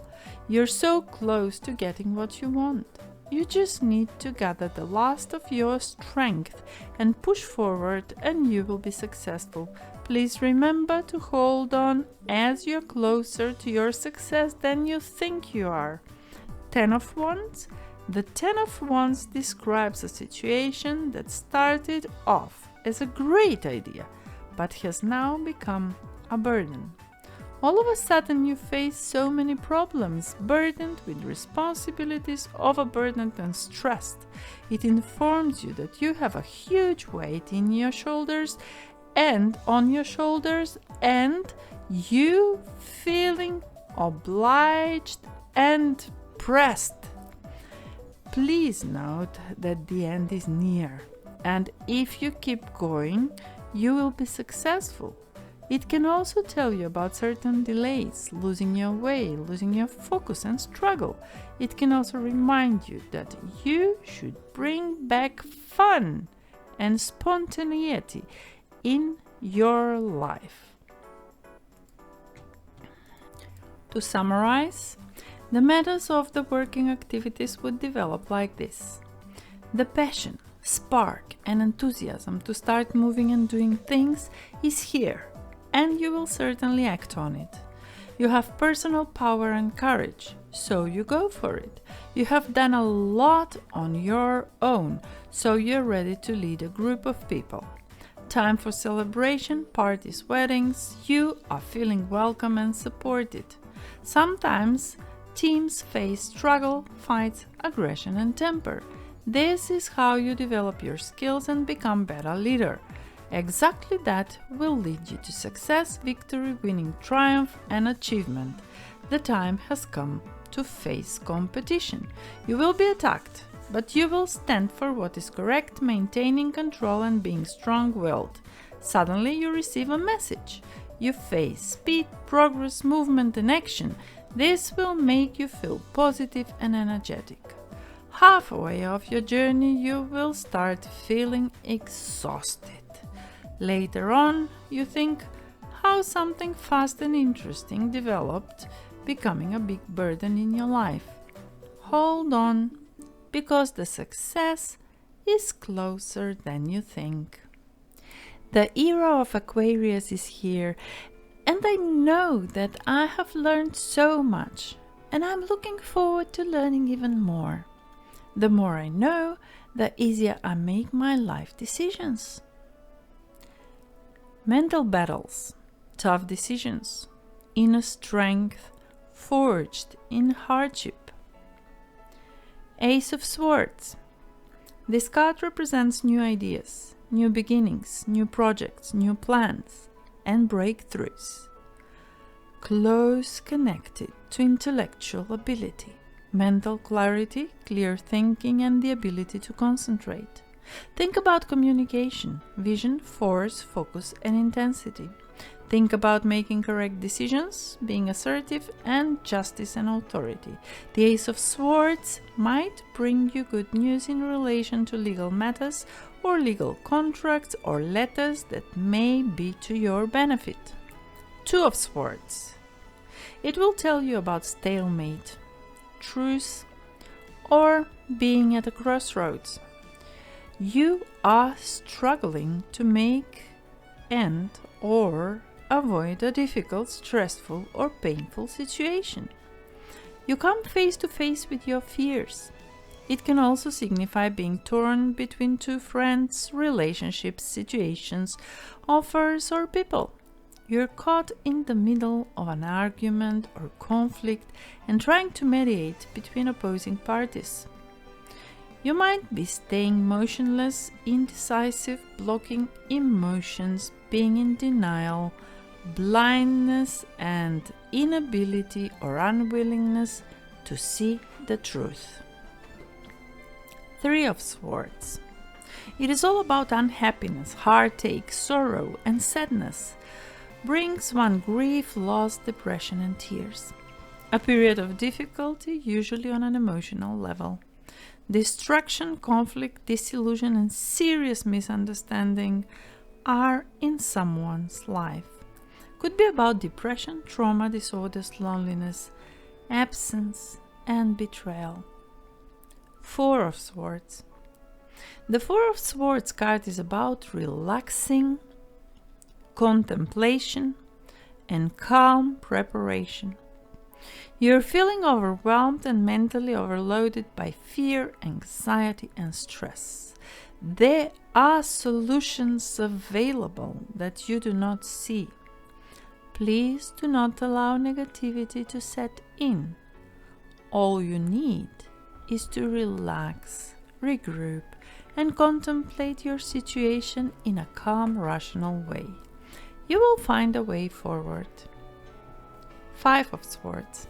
You're so close to getting what you want. You just need to gather the last of your strength and push forward, and you will be successful. Please remember to hold on, as you're closer to your success than you think you are. 10 of Wands. The 10 of Wands describes a situation that started off as a great idea, but has now become a burden. All of a sudden you face so many problems, burdened with responsibilities, overburdened and stressed. It informs you that you have a huge weight in your shoulders and on your shoulders, and you feeling obliged and pressed. Please note that the end is near, and if you keep going, you will be successful. It can also tell you about certain delays, losing your way, losing your focus and struggle. It can also remind you that you should bring back fun and spontaneity in your life. To summarize, the methods of the working activities would develop like this. The passion, spark, and enthusiasm to start moving and doing things is here, and you will certainly act on it. You have personal power and courage, so you go for it. You have done a lot on your own, so you're ready to lead a group of people. Time for celebration, parties, weddings. You are feeling welcome and supported. Sometimes teams face struggle, fights, aggression, and temper. This is how you develop your skills and become better leader. Exactly that will lead you to success, victory, winning, triumph, and achievement. The time has come to face competition. You will be attacked, but you will stand for what is correct, maintaining control and being strong-willed. Suddenly you receive a message. You face speed, progress, movement, and action. This will make you feel positive and energetic. Halfway of your journey, you will start feeling exhausted. Later on, you think how something fast and interesting developed, becoming a big burden in your life. Hold on, because the success is closer than you think. The era of Aquarius is here, and I know that I have learned so much, and I'm looking forward to learning even more. The more I know, the easier I make my life decisions. Mental battles, tough decisions, inner strength forged in hardship. Ace of Swords. This card represents new ideas, new beginnings, new projects, new plans, and breakthroughs. Close connected to intellectual ability, mental clarity, clear thinking, and the ability to concentrate. Think about communication, vision, force, focus, and intensity. Think about making correct decisions, being assertive, and justice and authority. The Ace of Swords might bring you good news in relation to legal matters or legal contracts or letters that may be to your benefit. Two of Swords. It will tell you about stalemate, truce, or being at a crossroads. You are struggling to make end or avoid a difficult, stressful, or painful situation. You come face to face with your fears. It can also signify being torn between two friends, relationships, situations, offers, or people. You're caught in the middle of an argument or conflict and trying to mediate between opposing parties. You might be staying motionless, indecisive, blocking emotions, being in denial, blindness, and inability or unwillingness to see the truth. Three of Swords. It is all about unhappiness, heartache, sorrow, and sadness. Brings one grief, loss, depression, and tears. A period of difficulty, usually on an emotional level. Destruction, conflict, disillusion, and serious misunderstanding are in someone's life. Could be about depression, trauma, disorders, loneliness, absence, and betrayal. Four of Swords. The Four of Swords card is about relaxing, contemplation, and calm preparation. You're feeling overwhelmed and mentally overloaded by fear, anxiety, and stress. There are solutions available that you do not see. Please do not allow negativity to set in. All you need is to relax, regroup, and contemplate your situation in a calm, rational way. You will find a way forward. Five of Swords.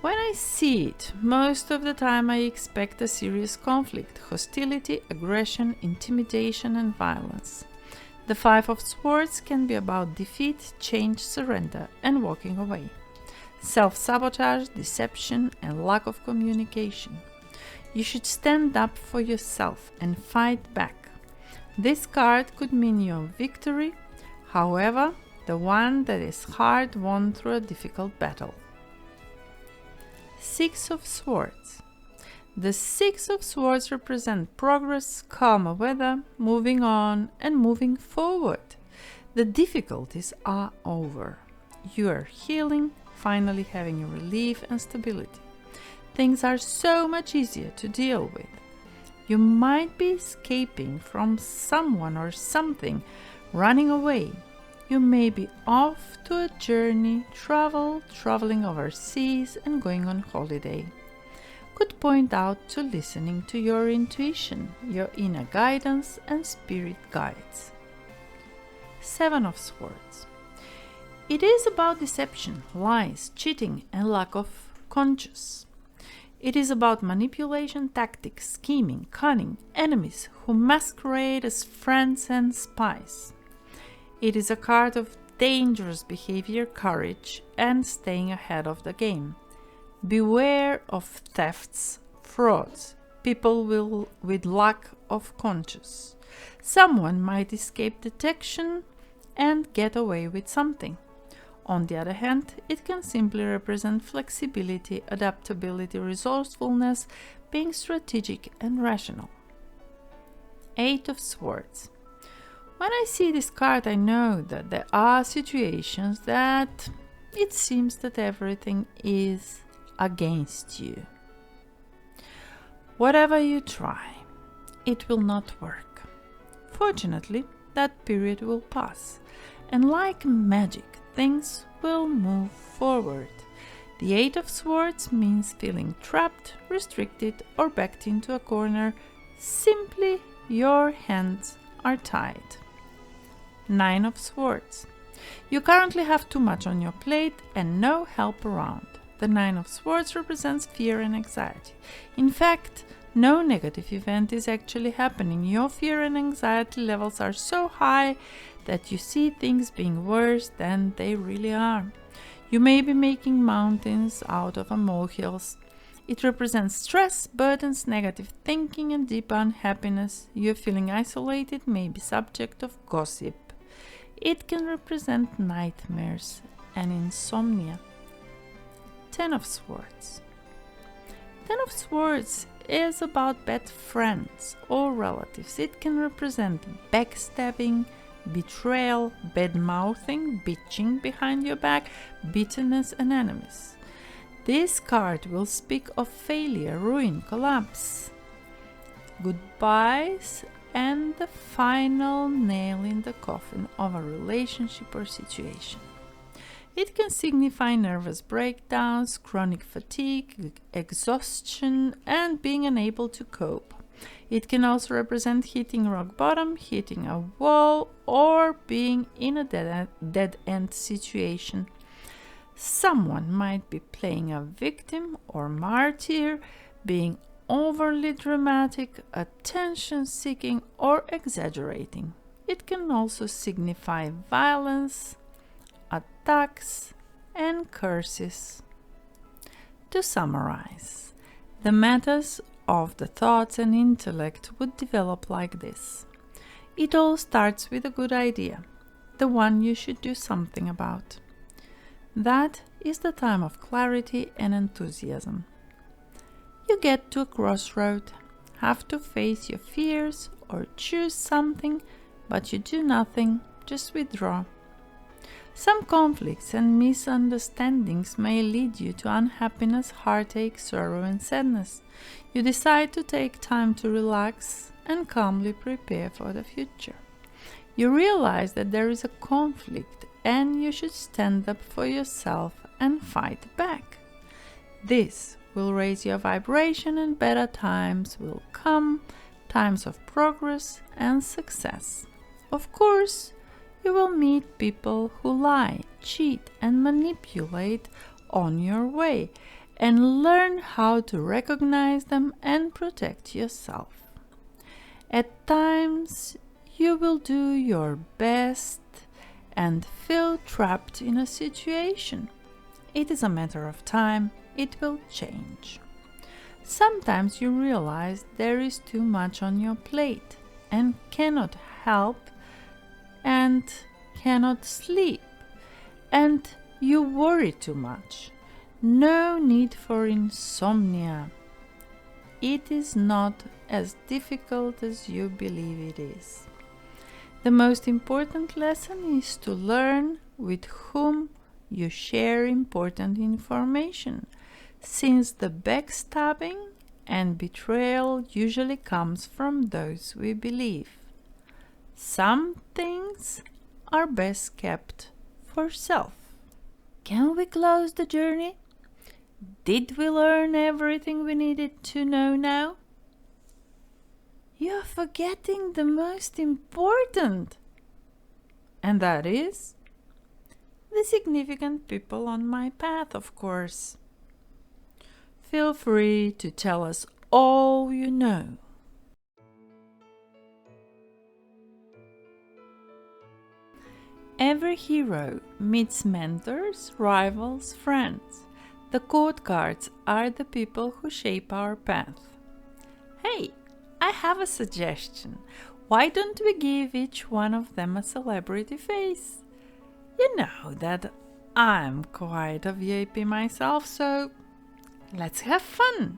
When I see it, most of the time I expect a serious conflict, hostility, aggression, intimidation, and violence. The Five of Swords can be about defeat, change, surrender, and walking away. Self-sabotage, deception, and lack of communication. You should stand up for yourself and fight back. This card could mean your victory, however, the one that is hard won through a difficult battle. Six of Swords. The Six of Swords represent progress, calmer weather, moving on and moving forward. The difficulties are over. You are healing, finally having a relief and stability. Things are so much easier to deal with. You might be escaping from someone or something, running away. You may be off to a journey, traveling overseas and going on holiday. Could point out to listening to your intuition, your inner guidance and spirit guides. Seven of Swords. It is about deception, lies, cheating and lack of conscience. It is about manipulation, tactics, scheming, cunning, enemies who masquerade as friends and spies. It is a card of dangerous behavior, courage, and staying ahead of the game. Beware of thefts, frauds, people with lack of conscience. Someone might escape detection and get away with something. On the other hand, it can simply represent flexibility, adaptability, resourcefulness, being strategic and rational. Eight of Swords. When I see this card, I know that there are situations that it seems that everything is against you. Whatever you try, it will not work. Fortunately, that period will pass, and like magic, things will move forward. The Eight of Swords means feeling trapped, restricted, or backed into a corner. Simply, your hands are tied. Nine of Swords. You currently have too much on your plate and no help around. The Nine of Swords represents fear and anxiety. In fact, no negative event is actually happening. Your fear and anxiety levels are so high that you see things being worse than they really are. You may be making mountains out of molehills. It represents stress, burdens, negative thinking, and deep unhappiness. You're feeling isolated, may be subject of gossip. It can represent nightmares and insomnia. Ten of Swords. Ten of Swords is about bad friends or relatives. It can represent backstabbing, betrayal, bad-mouthing, bitching behind your back, bitterness and enemies. This card will speak of failure, ruin, collapse, goodbyes, and the final nail in the coffin of a relationship or situation. It can signify nervous breakdowns, chronic fatigue, exhaustion, and being unable to cope. It can also represent hitting rock bottom, hitting a wall, or being in a dead-end situation. Someone might be playing a victim or martyr, being overly dramatic, attention-seeking, or exaggerating. It can also signify violence, attacks, and curses. To summarize, the matters of the thoughts and intellect would develop like this. It all starts with a good idea, the one you should do something about. That is the time of clarity and enthusiasm. You get to a crossroad, have to face your fears or choose something, but you do nothing, just withdraw. Some conflicts and misunderstandings may lead you to unhappiness, heartache, sorrow, and sadness. You decide to take time to relax and calmly prepare for the future. You realize that there is a conflict and you should stand up for yourself and fight back. This will raise your vibration and better times will come, times of progress and success. Of course, you will meet people who lie, cheat, and manipulate on your way, and learn how to recognize them and protect yourself. At times, you will do your best and feel trapped in a situation. It is a matter of time, it will change. Sometimes you realize there is too much on your plate. and cannot help and cannot sleep, and you worry too much. No need for insomnia. It is not as difficult as you believe it is. The most important lesson is to learn with whom you share important information, since the backstabbing and betrayal usually comes from those we believe. Some things are best kept for self. Can we close the journey? Did we learn everything we needed to know now? You're forgetting the most important, and that is the significant people on my path, of course. Feel free to tell us all you know. Every hero meets mentors, rivals, friends. The court cards are the people who shape our path. Hey, I have a suggestion. Why don't we give each one of them a celebrity face? You know that I'm quite a VIP myself, so let's have fun.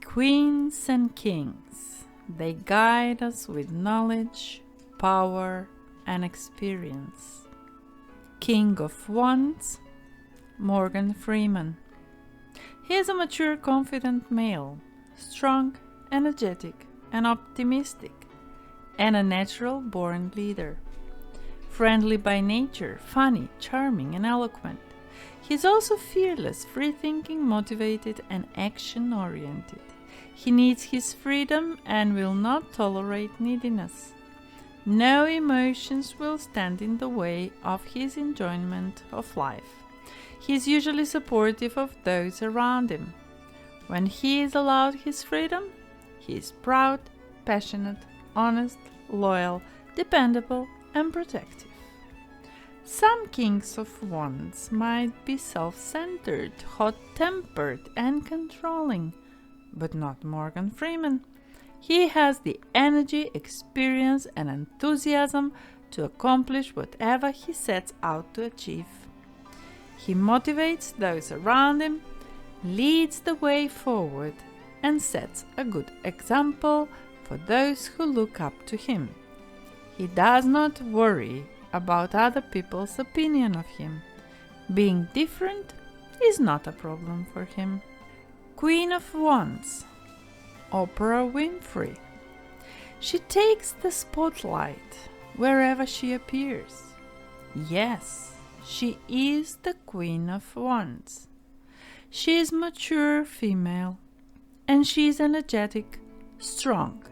Queens and kings. They guide us with knowledge, power, and experience. King of Wands, Morgan Freeman. He is a mature, confident male, strong, energetic, and optimistic, and a natural-born leader. Friendly by nature, funny, charming, and eloquent. He is also fearless, free-thinking, motivated, and action-oriented. He needs his freedom and will not tolerate neediness. No emotions will stand in the way of his enjoyment of life. He is usually supportive of those around him. When he is allowed his freedom, he is proud, passionate, honest, loyal, dependable, and protective. Some kings of wands might be self-centered, hot-tempered, and controlling, but not Morgan Freeman. He has the energy, experience, and enthusiasm to accomplish whatever he sets out to achieve. He motivates those around him, leads the way forward, and sets a good example for those who look up to him. He does not worry about other people's opinion of him. Being different is not a problem for him. Queen of Wands, Oprah Winfrey. She takes the spotlight wherever she appears. Yes, she is the Queen of Wands. She is mature female, and she is energetic, strong,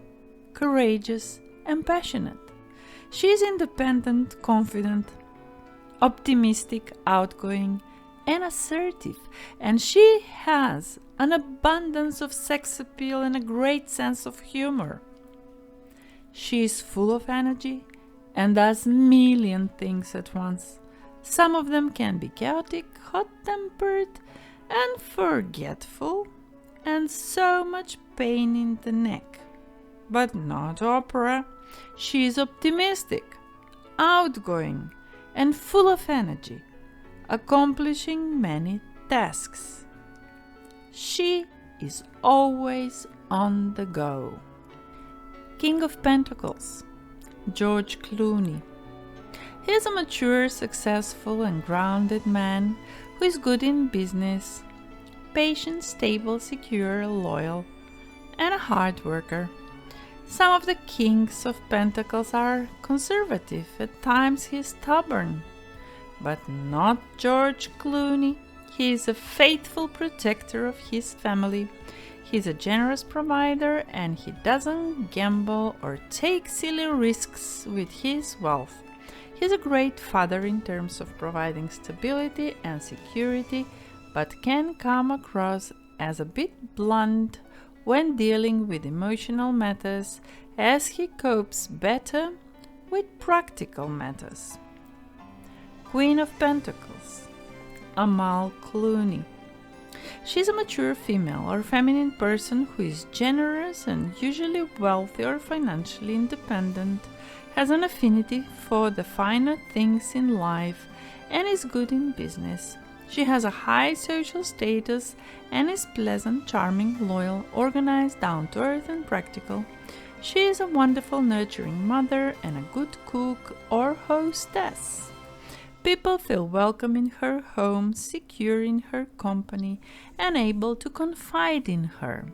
courageous, and passionate. She is independent, confident, optimistic, outgoing, and assertive, and she has an abundance of sex appeal and a great sense of humor. She is full of energy and does a million things at once. Some of them can be chaotic, hot-tempered, and forgetful, and so much pain in the neck. But not Oprah. She is optimistic, outgoing, and full of energy, accomplishing many tasks. She is always on the go. King of Pentacles, George Clooney. He is a mature, successful, and grounded man who is good in business, patient, stable, secure, loyal, and a hard worker. Some of the kings of pentacles are conservative, at times he is stubborn, but not George Clooney. He is a faithful protector of his family. He is a generous provider, and he doesn't gamble or take silly risks with his wealth. He is a great father in terms of providing stability and security, but can come across as a bit blunt when dealing with emotional matters, as he copes better with practical matters. Queen of Pentacles, Amal Clooney. She's a mature female or feminine person who is generous and usually wealthy or financially independent, has an affinity for the finer things in life, and is good in business. She has a high social status and is pleasant, charming, loyal, organized, down-to-earth, and practical. She is a wonderful, nurturing mother and a good cook or hostess. People feel welcome in her home, secure in her company, and able to confide in her.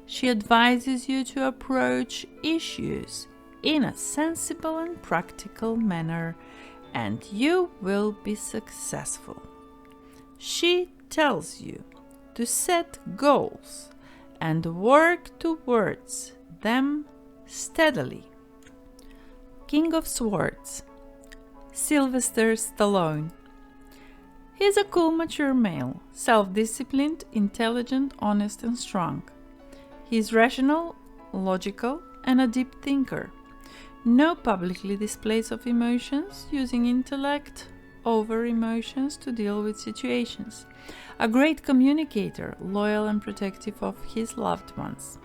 She advises you to approach issues in a sensible and practical manner, and you will be successful. She tells you to set goals and work towards them steadily. King of Swords, Sylvester Stallone. He is a cool, mature male, self-disciplined, intelligent, honest, and strong. He is rational, logical, and a deep thinker. No publicly displays of emotions, using intellect over emotions to deal with situations. A great communicator, loyal and protective of his loved ones.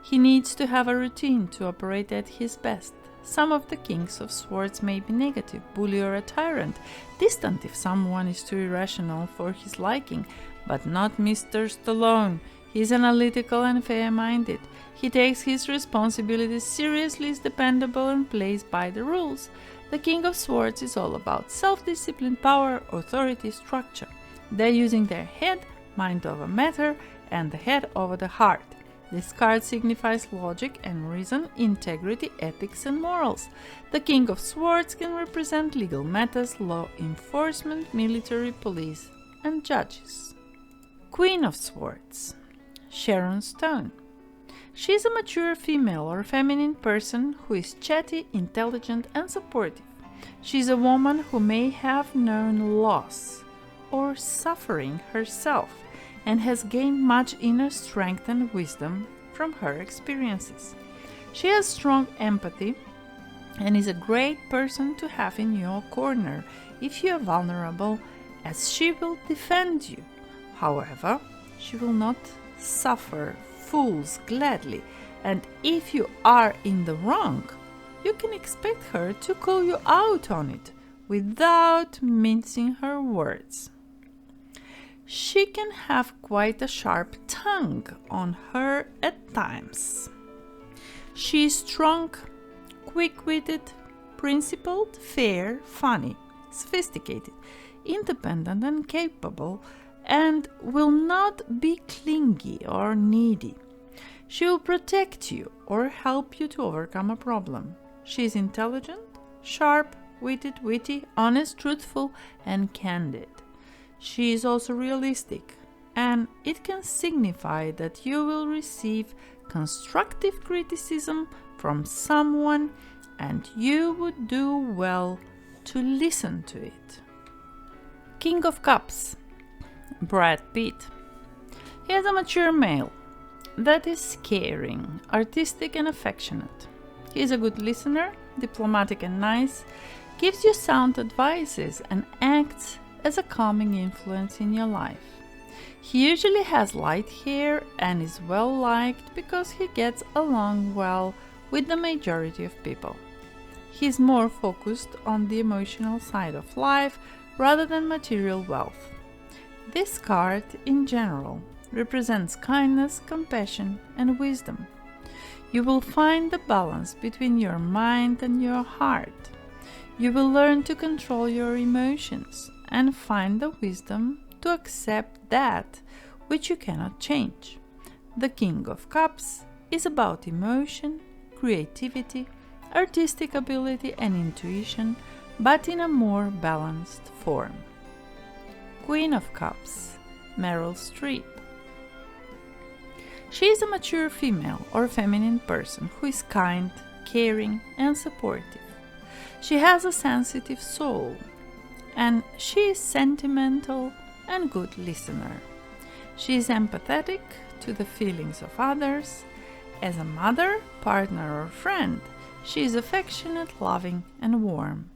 He needs to have a routine to operate at his best. Some of the Kings of Swords may be negative, bully, or a tyrant, distant if someone is too irrational for his liking, but not Mr. Stallone. He is analytical and fair-minded. He takes his responsibilities seriously, is dependable, and plays by the rules. The King of Swords is all about self-discipline, power, authority, structure. They're using their head, mind over matter, and the head over the heart. This card signifies logic and reason, integrity, ethics, and morals. The King of Swords can represent legal matters, law enforcement, military, police, and judges. Queen of Swords, Sharon Stone. She is a mature female or feminine person who is chatty, intelligent, and supportive. She is a woman who may have known loss or suffering herself and has gained much inner strength and wisdom from her experiences. She has strong empathy and is a great person to have in your corner if you are vulnerable, as she will defend you. However, she will not suffer fools gladly, and if you are in the wrong, you can expect her to call you out on it without mincing her words. She can have quite a sharp tongue on her at times. She is strong, quick-witted, principled, fair, funny, sophisticated, independent, and capable, and will not be clingy or needy. She will protect you or help you to overcome a problem. She is intelligent, sharp, witty, honest, truthful, and candid. She is also realistic, and it can signify that you will receive constructive criticism from someone, and you would do well to listen to it. King of Cups, Brad Pitt. He is a mature male that is caring, artistic, and affectionate. He is a good listener, diplomatic and nice, gives you sound advices, and acts as a calming influence in your life. He usually has light hair and is well liked because he gets along well with the majority of people. He is more focused on the emotional side of life rather than material wealth. This card, in general, represents kindness, compassion, and wisdom. You will find the balance between your mind and your heart. You will learn to control your emotions and find the wisdom to accept that which you cannot change. The King of Cups is about emotion, creativity, artistic ability, and intuition, but in a more balanced form. Queen of Cups, Meryl Streep. She is a mature female or feminine person who is kind, caring, and supportive. She has a sensitive soul, and she is sentimental and good listener. She is empathetic to the feelings of others. As a mother, partner, or friend, she is affectionate, loving, and warm.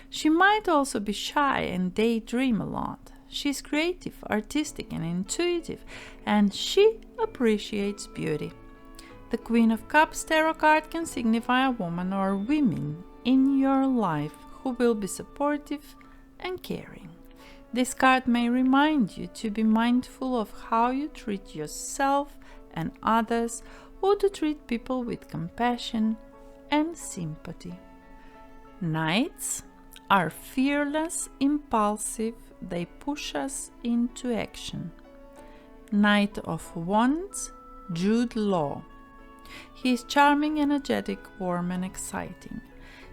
She might also be shy and daydream a lot. She's creative, artistic, and intuitive, and she appreciates beauty. The Queen of Cups tarot card can signify a woman or women in your life who will be supportive and caring. This card may remind you to be mindful of how you treat yourself and others, or to treat people with compassion and sympathy. Knights are fearless, impulsive, they push us into action. Knight of Wands, Jude Law. He is charming, energetic, warm and exciting.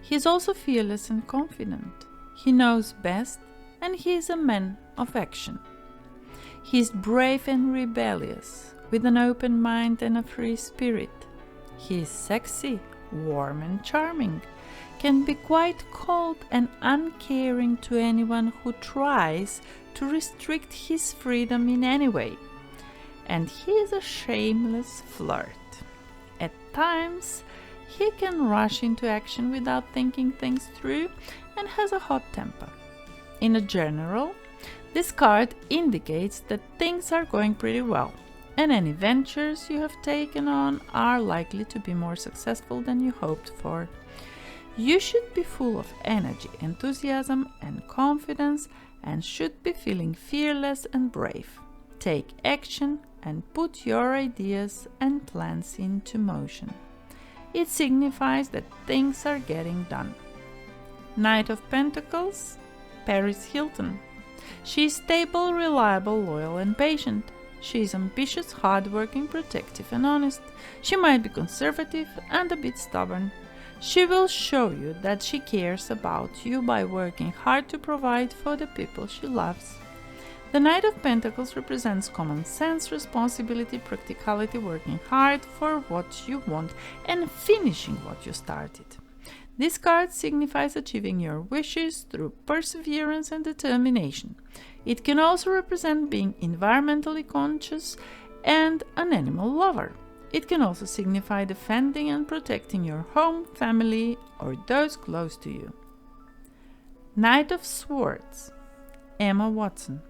He is also fearless and confident. He knows best and he is a man of action. He is brave and rebellious, with an open mind and a free spirit. He is sexy, warm and charming, can be quite cold and uncaring to anyone who tries to restrict his freedom in any way. And he is a shameless flirt. At times, he can rush into action without thinking things through and has a hot temper. In general, this card indicates that things are going pretty well, and any ventures you have taken on are likely to be more successful than you hoped for. You should be full of energy, enthusiasm, and confidence, and should be feeling fearless and brave. Take action and put your ideas and plans into motion. It signifies that things are getting done. Knight of Pentacles, Paris Hilton. She is stable, reliable, loyal, and patient. She is ambitious, hardworking, protective, and honest. She might be conservative and a bit stubborn. She will show you that she cares about you by working hard to provide for the people she loves. The Knight of Pentacles represents common sense, responsibility, practicality, working hard for what you want, and finishing what you started. This card signifies achieving your wishes through perseverance and determination. It can also represent being environmentally conscious and an animal lover. It can also signify defending and protecting your home, family, or those close to you. Knight of Swords, Emma Watson.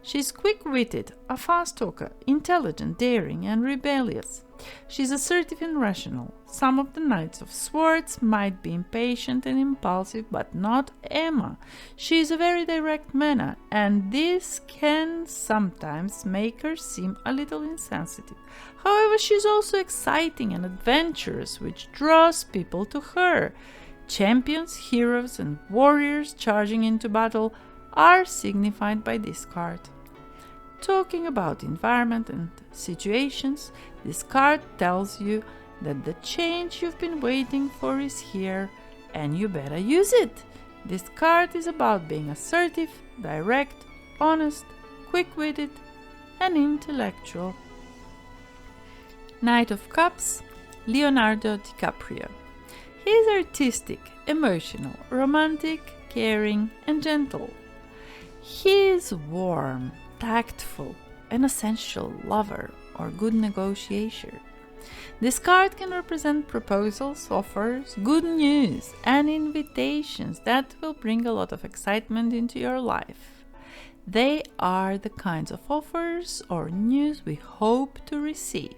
She's quick-witted, a fast talker, intelligent, daring, and rebellious. She's assertive and rational. Some of the Knights of Swords might be impatient and impulsive, but not Emma. She is a very direct manner, and this can sometimes make her seem a little insensitive. However, she's also exciting and adventurous, which draws people to her. Champions, heroes, and warriors charging into battle are signified by this card. Talking about environment and situations, this card tells you that the change you've been waiting for is here and you better use it. This card is about being assertive, direct, honest, quick-witted, and intellectual. Knight of Cups, Leonardo DiCaprio. He is artistic, emotional, romantic, caring, and gentle. He is warm, tactful, an essential lover or good negotiator. This card can represent proposals, offers, good news, and invitations that will bring a lot of excitement into your life. They are the kinds of offers or news we hope to receive.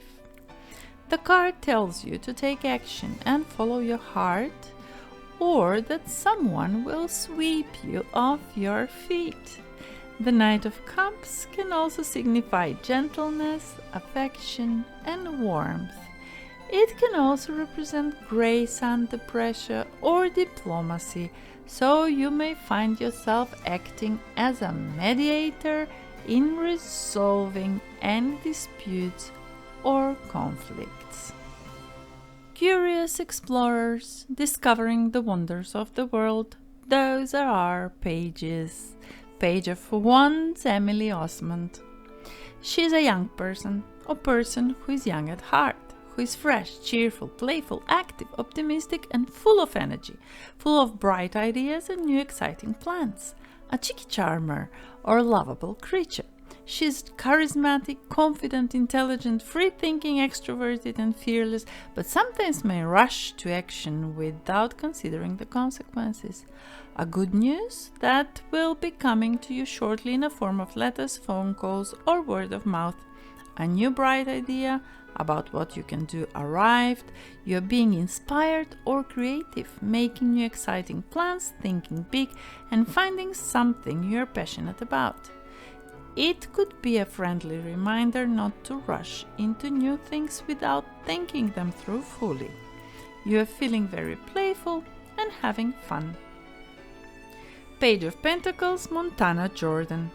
The card tells you to take action and follow your heart, or that someone will sweep you off your feet. The Knight of Cups can also signify gentleness, affection, and warmth. It can also represent grace under pressure or diplomacy, so you may find yourself acting as a mediator in resolving any disputes or conflicts. Curious explorers discovering the wonders of the world, those are our pages. Page of Wands, Emily Osmond. She is a young person, a person who is young at heart, who is fresh, cheerful, playful, active, optimistic, and full of energy, full of bright ideas and new exciting plans. A cheeky charmer or lovable creature. She's charismatic, confident, intelligent, free-thinking, extroverted, and fearless, but sometimes may rush to action without considering the consequences. A good news that will be coming to you shortly in the form of letters, phone calls, or word of mouth. A new bright idea about what you can do arrived. You're being inspired or creative, making new exciting plans, thinking big, and finding something you're passionate about. It could be a friendly reminder not to rush into new things without thinking them through fully. You're feeling very playful and having fun. Page of Pentacles, Montana Jordan.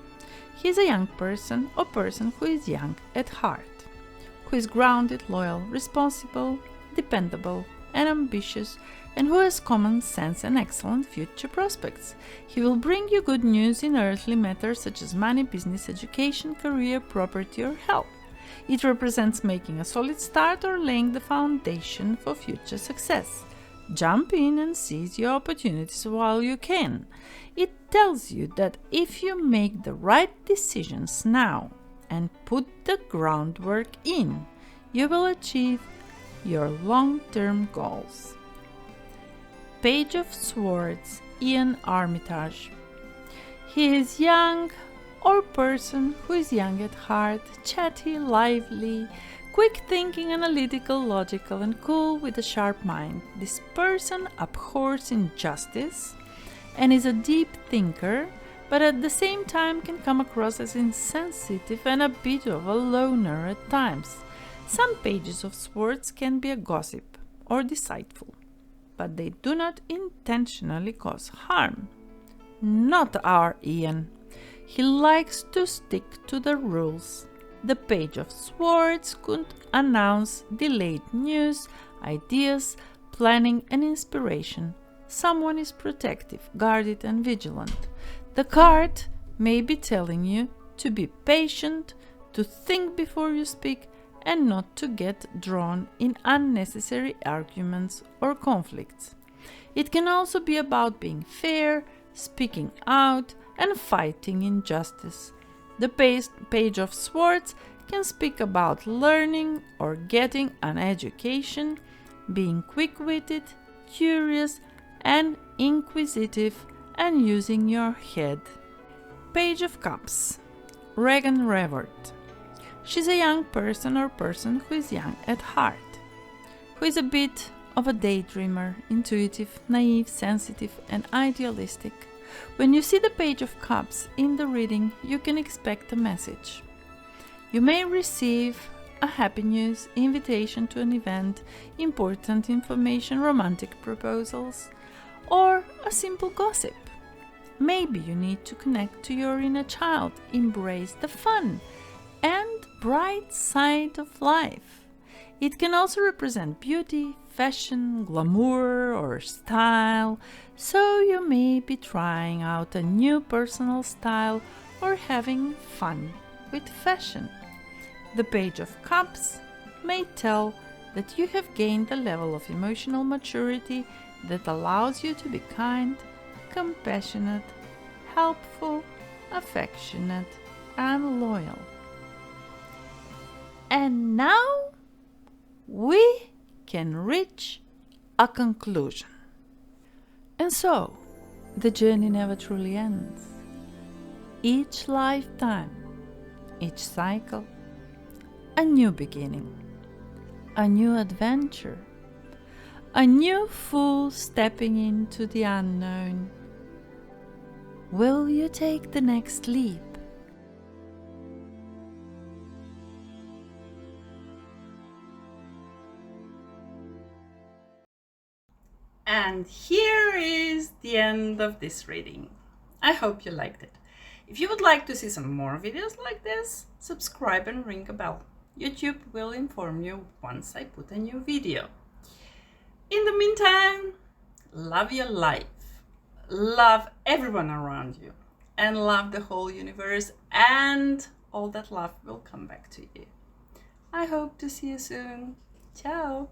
He's a young person or person who is young at heart, who is grounded, loyal, responsible, dependable, and ambitious, and who has common sense and excellent future prospects. He will bring you good news in earthly matters such as money, business, education, career, property, or health. It represents making a solid start or laying the foundation for future success. Jump in and seize your opportunities while you can. It tells you that if you make the right decisions now and put the groundwork in, you will achieve your long-term goals. Page of Swords, Ian Armitage. He is young or person who is young at heart, chatty, lively, quick thinking, analytical, logical, and cool with a sharp mind. This person abhors injustice and is a deep thinker, but at the same time can come across as insensitive and a bit of a loner at times. Some pages of swords can be a gossip or deceitful, but they do not intentionally cause harm. Not our Ian. He likes to stick to the rules. The Page of Swords could announce delayed news, ideas, planning, and inspiration. Someone is protective, guarded, and vigilant. The card may be telling you to be patient, to think before you speak, and not to get drawn in unnecessary arguments or conflicts. It can also be about being fair, speaking out, and fighting injustice. The Page of Swords can speak about learning or getting an education, being quick-witted, curious, and inquisitive, and using your head. Page of Cups, Regan Revert. She's a young person or person who is young at heart, who is a bit of a daydreamer, intuitive, naive, sensitive, and idealistic. When you see the Page of Cups in the reading, you can expect a message. You may receive a happy news, invitation to an event, important information, romantic proposals, or a simple gossip. Maybe you need to connect to your inner child, embrace the fun and bright side of life. It can also represent beauty, fashion, glamour, or style, so you may be trying out a new personal style or having fun with fashion. The Page of Cups may tell that you have gained a level of emotional maturity that allows you to be kind, compassionate, helpful, affectionate, and loyal. And now we can reach a conclusion. And so, the journey never truly ends. Each lifetime, each cycle, a new beginning, a new adventure, a new fool stepping into the unknown. Will you take the next leap? And here is the end of this reading. I hope you liked it. If you would like to see some more videos like this, subscribe and ring a bell. YouTube will inform you once I put a new video. In the meantime, love your life, love everyone around you, and love the whole universe, and all that love will come back to you. I hope to see you soon. Ciao!